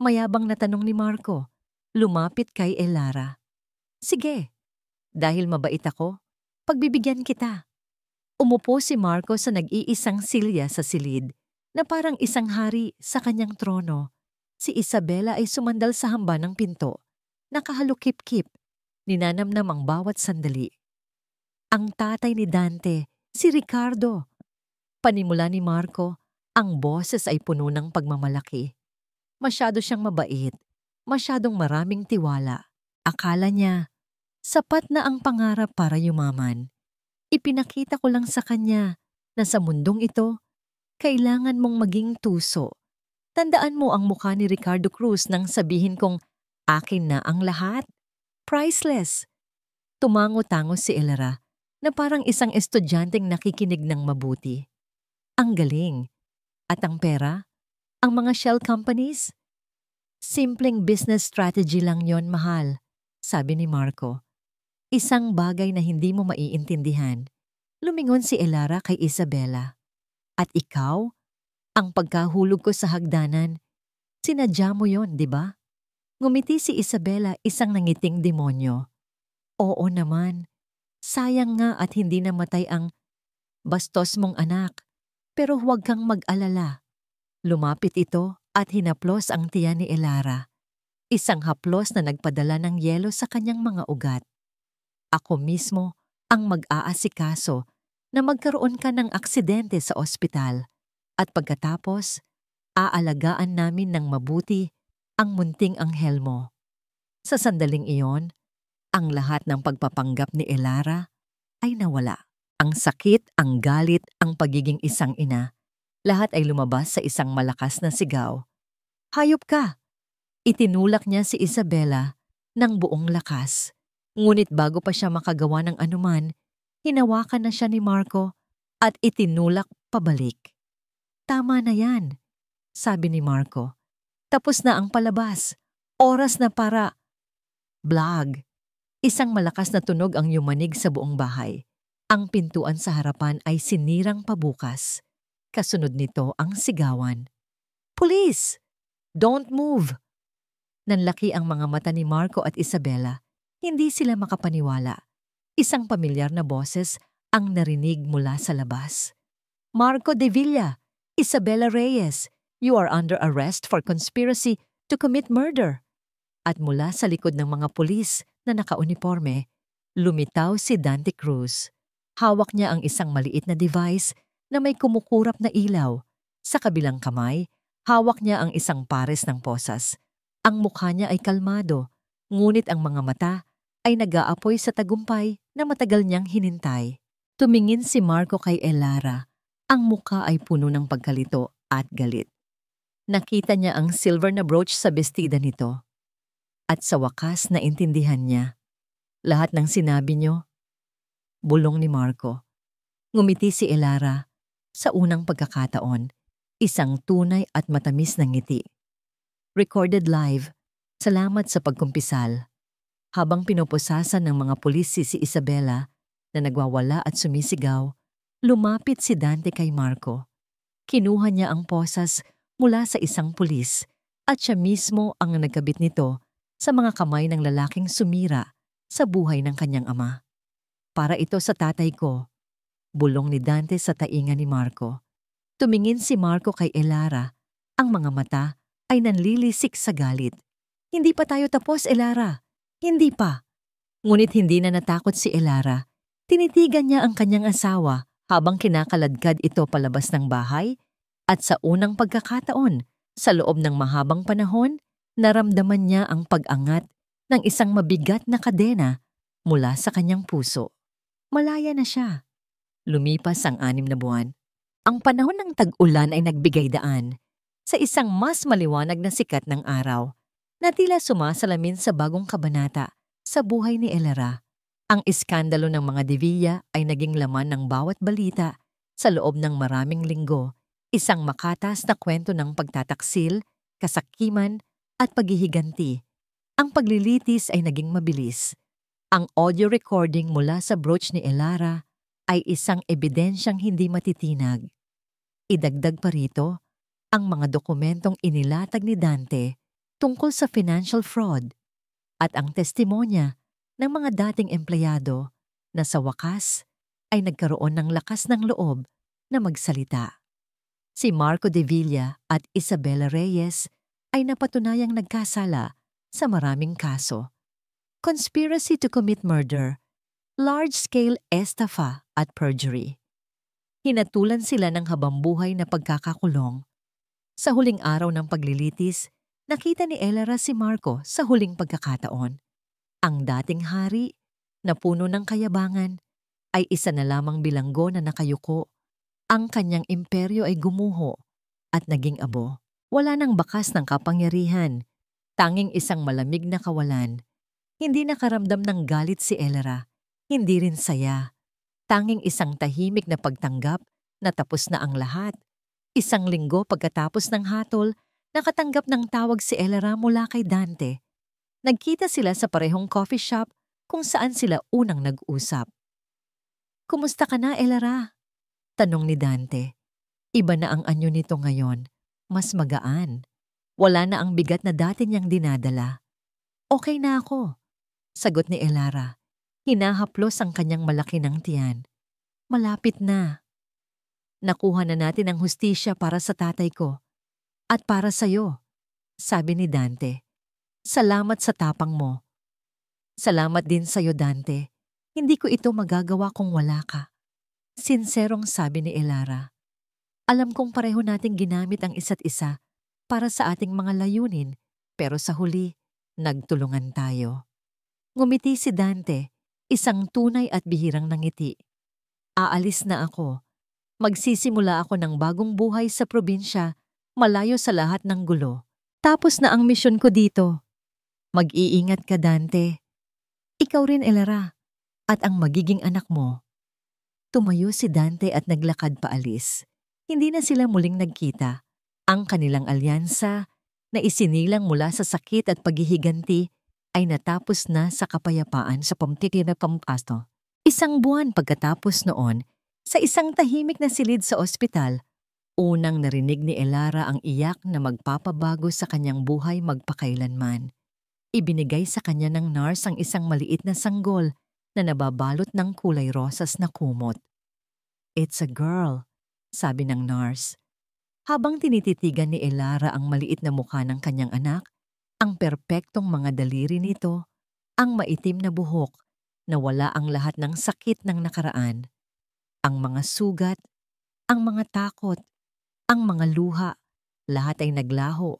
Mayabang na tanong ni Marco. Lumapit kay Elara. Sige, dahil mabait ako, pagbibigyan kita. Umupo si Marco sa nag-iisang silya sa silid na parang isang hari sa kanyang trono. Si Isabela ay sumandal sa hamba ng pinto. Nakahalukip-kip, ninanamnam ang bawat sandali. Ang tatay ni Dante, si Ricardo. Panimula ni Marco, ang boses ay puno ng pagmamalaki. Masyado siyang mabait, masyadong maraming tiwala. Akala niya, sapat na ang pangarap para yumaman. Ipinakita ko lang sa kanya na sa mundong ito, kailangan mong maging tuso. Tandaan mo ang mukha ni Ricardo Cruz nang sabihin kong, akin na ang lahat. Priceless. Tumango-tango si Elara na parang isang estudyanteng nakikinig ng mabuti. Ang galing. At ang pera? Ang mga shell companies? Simpleng business strategy lang yon, mahal, sabi ni Marco. Isang bagay na hindi mo maiintindihan. Lumingon si Elara kay Isabela. At ikaw? Ang pagkahulog ko sa hagdanan, sinadya mo yon, di ba? Ngumiti si Isabela, isang nangiting demonyo. Oo naman. Sayang nga at hindi namatay ang bastos mong anak. Pero huwag kang mag-alala. Lumapit ito at hinaplos ang tiyan ni Elara. Isang haplos na nagpadala ng yelo sa kanyang mga ugat. Ako mismo ang mag-aasikaso na magkaroon ka ng aksidente sa ospital. At pagkatapos, aalagaan namin ng mabuti ang munting anghel mo. Sa sandaling iyon, ang lahat ng pagpapanggap ni Elara ay nawala. Ang sakit, ang galit, ang pagiging isang ina, lahat ay lumabas sa isang malakas na sigaw. Hayop ka! Itinulak niya si Isabela ng buong lakas. Ngunit bago pa siya makagawa ng anuman, hinawakan na siya ni Marco at itinulak pabalik. Tama na yan, sabi ni Marco. Tapos na ang palabas. Oras na para... Blag. Isang malakas na tunog ang yumanig sa buong bahay. Ang pintuan sa harapan ay sinirang pabukas. Kasunod nito ang sigawan. Police! Don't move! Nanlaki ang mga mata ni Marco at Isabela. Hindi sila makapaniwala. Isang pamilyar na boses ang narinig mula sa labas. Marco de Villa! Isabela Reyes, you are under arrest for conspiracy to commit murder. At mula sa likod ng mga pulis na nakauniforme, lumitaw si Dante Cruz. Hawak niya ang isang maliit na device na may kumukurap na ilaw. Sa kabilang kamay, hawak niya ang isang pares ng posas. Ang mukha niya ay kalmado, ngunit ang mga mata ay nag-aapoy sa tagumpay na matagal niyang hinintay. Tumingin si Marco kay Elara. Ang mukha ay puno ng pagkalito at galit. Nakita niya ang silver na brooch sa bestida nito. At sa wakas naintindihan niya. Lahat ng sinabi niyo, bulong ni Marco. Ngumiti si Elara. Sa unang pagkakataon, isang tunay at matamis na ngiti. Recorded live. Salamat sa pagkumpisal. Habang pinupusasan ng mga pulis si Isabela na nagwawala at sumisigaw, lumapit si Dante kay Marco. Kinuha niya ang posas mula sa isang pulis at siya mismo ang nagkabit nito sa mga kamay ng lalaking sumira sa buhay ng kanyang ama. Para ito sa tatay ko, bulong ni Dante sa tainga ni Marco. Tumingin si Marco kay Elara. Ang mga mata ay nanlilisik sa galit. Hindi pa tayo tapos, Elara. Hindi pa. Ngunit hindi na natakot si Elara. Tinitigan niya ang kanyang asawa habang kinakaladkad ito palabas ng bahay at sa unang pagkakataon, sa loob ng mahabang panahon, naramdaman niya ang pag-angat ng isang mabigat na kadena mula sa kanyang puso. Malaya na siya. Lumipas ang 6 na buwan. Ang panahon ng tag-ulan ay nagbigay daan sa isang mas maliwanag na sikat ng araw na tila sumasalamin sa bagong kabanata sa buhay ni Elara. Ang iskandalo ng mga Devilla ay naging laman ng bawat balita sa loob ng maraming linggo, isang makatas na kwento ng pagtataksil, kasakiman at paghihiganti. Ang paglilitis ay naging mabilis. Ang audio recording mula sa brooch ni Elara ay isang ebidensyang hindi matitinag. Idagdag pa rito ang mga dokumentong inilatag ni Dante tungkol sa financial fraud. at ang testimonya ng mga dating empleyado na sa wakas ay nagkaroon ng lakas ng loob na magsalita. Si Marco de Villa at Isabela Reyes ay napatunayang nagkasala sa maraming kaso. Conspiracy to commit murder, large-scale estafa at perjury. Hinatulan sila ng habambuhay na pagkakakulong. Sa huling araw ng paglilitis, nakita ni Elera si Marco sa huling pagkakataon. Ang dating hari, na puno ng kayabangan, ay isa na lamang bilanggo na nakayuko. Ang kanyang imperyo ay gumuho at naging abo. Wala nang bakas ng kapangyarihan, tanging isang malamig na kawalan. Hindi nakaramdam ng galit si Elera, hindi rin saya. Tanging isang tahimik na pagtanggap na tapos na ang lahat. Isang linggo pagkatapos ng hatol, nakatanggap ng tawag si Elera mula kay Dante. Nagkita sila sa parehong coffee shop kung saan sila unang nag-usap. "Kumusta ka na, Elera?" tanong ni Dante. Iba na ang anyo nito ngayon, mas magaan. Wala na ang bigat na dati niyang dinadala. "Okay na ako," sagot ni Elera. Hinahaplos ang kanyang malaki ng tiyan. "Malapit na. Nakuha na natin ang hustisya para sa tatay ko. At para sa'yo," sabi ni Dante. "Salamat sa tapang mo." "Salamat din sa'yo, Dante. Hindi ko ito magagawa kung wala ka." Sinserong sabi ni Elera. "Alam kong pareho nating ginamit ang isa't isa para sa ating mga layunin, pero sa huli, nagtulungan tayo." Ngumiti si Dante, isang tunay at bihirang nangiti. "Aalis na ako. Magsisimula ako ng bagong buhay sa probinsya, malayo sa lahat ng gulo. Tapos na ang misyon ko dito. Mag-iingat ka, Dante. Ikaw rin, Elera, at ang magiging anak mo." Tumayo si Dante at naglakad paalis. Hindi na sila muling nagkita. Ang kanilang alyansa, na isinilang mula sa sakit at paghihiganti, ay natapos na sa kapayapaan sa Pamtikina Pampasto. Isang buwan pagkatapos noon, sa isang tahimik na silid sa ospital, unang narinig ni Elera ang iyak na magpapabago sa kanyang buhay magpakailanman. Ibinigay sa kanya ng nurse ang isang maliit na sanggol na nababalot ng kulay rosas na kumot. "It's a girl," sabi ng nurse. Habang tinititigan ni Elera ang maliit na mukha ng kanyang anak, ang perpektong mga daliri nito, ang maitim na buhok, na wala ang lahat ng sakit ng nakaraan. Ang mga sugat, ang mga takot, ang mga luha, lahat ay naglaho,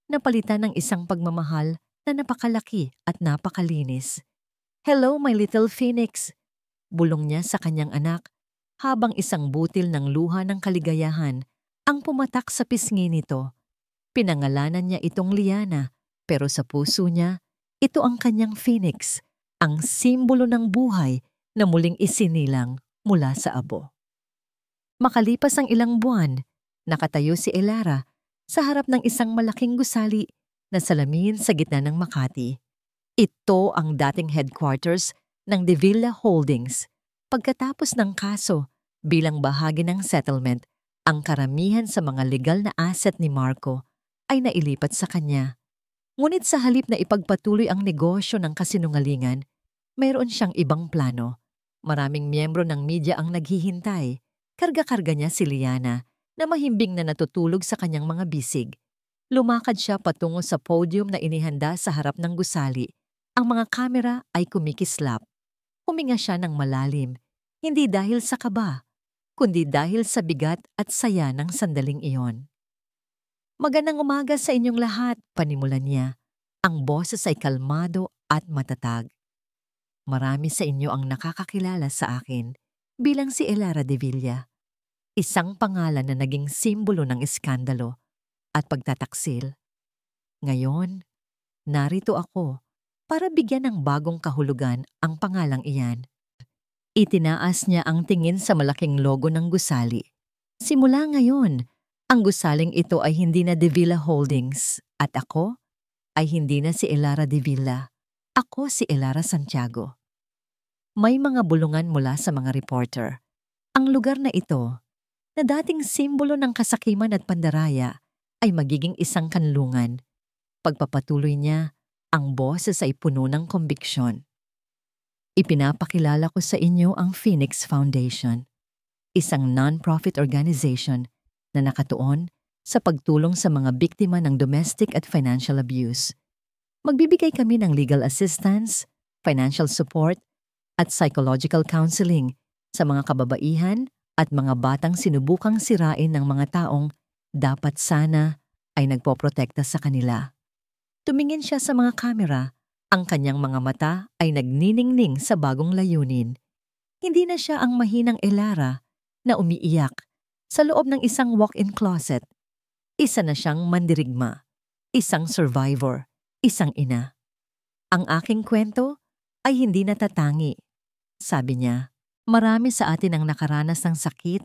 napalitan ng isang pagmamahal na napakalaki at napakalinis. "Hello, my little phoenix," bulong niya sa kanyang anak, habang isang butil ng luha ng kaligayahan ang pumatak sa pisngi nito. Pinangalanan niya itong Liana, pero sa puso niya, ito ang kanyang phoenix, ang simbolo ng buhay na muling isinilang mula sa abo. Makalipas ang ilang buwan, nakatayo si Elera sa harap ng isang malaking gusali na salamin sa gitna ng Makati. Ito ang dating headquarters ng De Villa Holdings. Pagkatapos ng kaso, bilang bahagi ng settlement, ang karamihan sa mga legal na asset ni Marco ay nailipat sa kanya. Ngunit sa halip na ipagpatuloy ang negosyo ng kasinungalingan, mayroon siyang ibang plano. Maraming miyembro ng media ang naghihintay. Karga-karga niya si Liana na mahimbing na natutulog sa kanyang mga bisig. Lumakad siya patungo sa podium na inihanda sa harap ng gusali. Ang mga kamera ay kumikislap. Huminga siya ng malalim, hindi dahil sa kaba, kundi dahil sa bigat at saya ng sandaling iyon. "Magandang umaga sa inyong lahat," panimulan niya. Ang boses ay kalmado at matatag. "Marami sa inyo ang nakakakilala sa akin bilang si Elera de Villa, isang pangalan na naging simbolo ng iskandalo at pagtataksil. Ngayon, narito ako para bigyan ng bagong kahulugan ang pangalang iyan." Itinaas niya ang tingin sa malaking logo ng gusali. "Simula ngayon, ang gusaling ito ay hindi na De Villa Holdings at ako ay hindi na si Elera de Villa. Ako si Elera Santiago." May mga bulungan mula sa mga reporter. Ang lugar na ito, na dating simbolo ng kasakiman at pandaraya, ay magiging isang kanlungan. Pagpapatuloy niya, Ang boses ay puno ng kombiksyon. Ipinapakilala ko sa inyo ang Phoenix Foundation, isang non-profit organization na nakatuon sa pagtulong sa mga biktima ng domestic at financial abuse. Magbibigay kami ng legal assistance, financial support, at psychological counseling sa mga kababaihan at mga batang sinubukang sirain ng mga taong dapat sana ay nagpoprotekta sa kanila. Tumingin siya sa mga kamera. Ang kanyang mga mata ay nagniningning sa bagong layunin. Hindi na siya ang mahinang Elara na umiiyak sa loob ng isang walk-in closet. Isa na siyang mandirigma, isang survivor, isang ina. Ang aking kwento ay hindi natatangi. Sabi niya, marami sa atin ang nakaranas ng sakit,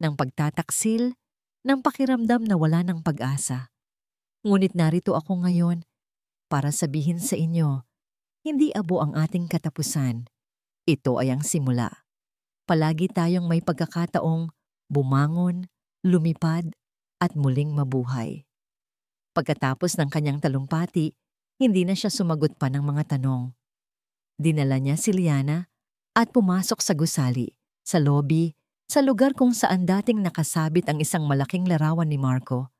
ng pagtataksil, ng pakiramdam na wala ng pag-asa. Ngunit narito ako ngayon para sabihin sa inyo, hindi abo ang ating katapusan. Ito ay ang simula. Palagi tayong may pagkakataong bumangon, lumipad, at muling mabuhay. Pagkatapos ng kanyang talumpati, hindi na siya sumagot pa ng mga tanong. Dinala niya si Liana at pumasok sa gusali, sa lobby, sa lugar kung saan dating nakasabit ang isang malaking larawan ni Marco.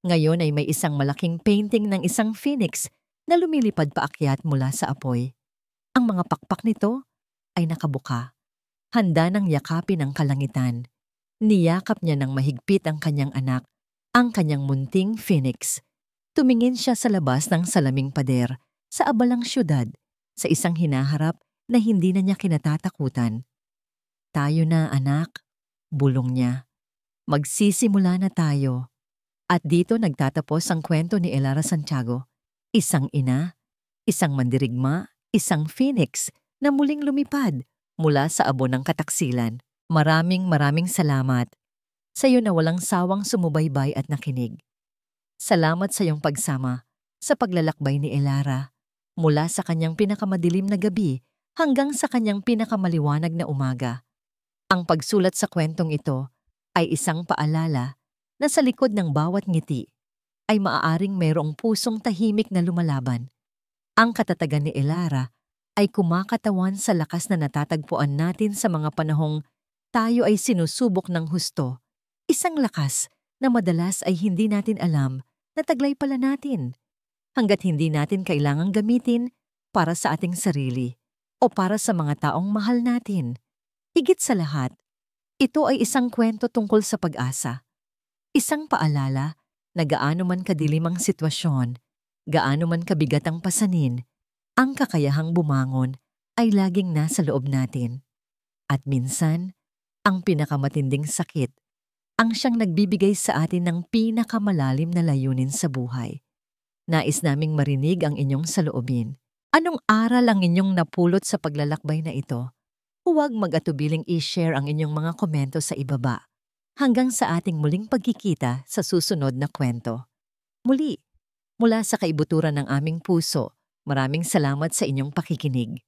Ngayon ay may isang malaking painting ng isang phoenix na lumilipad paakyat mula sa apoy. Ang mga pakpak nito ay nakabuka. Handa ng yakapin ang kalangitan. Niyakap niya ng mahigpit ang kanyang anak, ang kanyang munting phoenix. Tumingin siya sa labas ng salaming pader, sa abalang syudad, sa isang hinaharap na hindi na niya kinatatakutan. Tayo na, anak, bulong niya. Magsisimula na tayo. At dito nagtatapos ang kwento ni Elara Santiago. Isang ina, isang mandirigma, isang phoenix na muling lumipad mula sa abo ng kataksilan. Maraming salamat sa iyo na walang sawang sumubaybay at nakinig. Salamat sa iyong pagsama sa paglalakbay ni Elara mula sa kanyang pinakamadilim na gabi hanggang sa kanyang pinakamaliwanag na umaga. Ang pagsulat sa kwentong ito ay isang paalala na sa likod ng bawat ngiti ay maaaring mayroong pusong tahimik na lumalaban. Ang katatagan ni Elara ay kumakatawan sa lakas na natatagpuan natin sa mga panahong tayo ay sinusubok ng husto. Isang lakas na madalas ay hindi natin alam na taglay pala natin. Hanggat hindi natin kailangang gamitin para sa ating sarili o para sa mga taong mahal natin. Higit sa lahat, ito ay isang kwento tungkol sa pag-asa. Isang paalala na gaano man kadilim ang sitwasyon, gaano man kabigat ang pasanin, ang kakayahang bumangon ay laging nasa loob natin. At minsan, ang pinakamatinding sakit ang siyang nagbibigay sa atin ng pinakamalalim na layunin sa buhay. Nais naming marinig ang inyong saloobin. Anong aral ang inyong napulot sa paglalakbay na ito? Huwag mag-atubiling i-share ang inyong mga komento sa ibaba. Hanggang sa ating muling pagkikita sa susunod na kwento. Muli, mula sa kaibuturan ng aming puso, maraming salamat sa inyong pakikinig.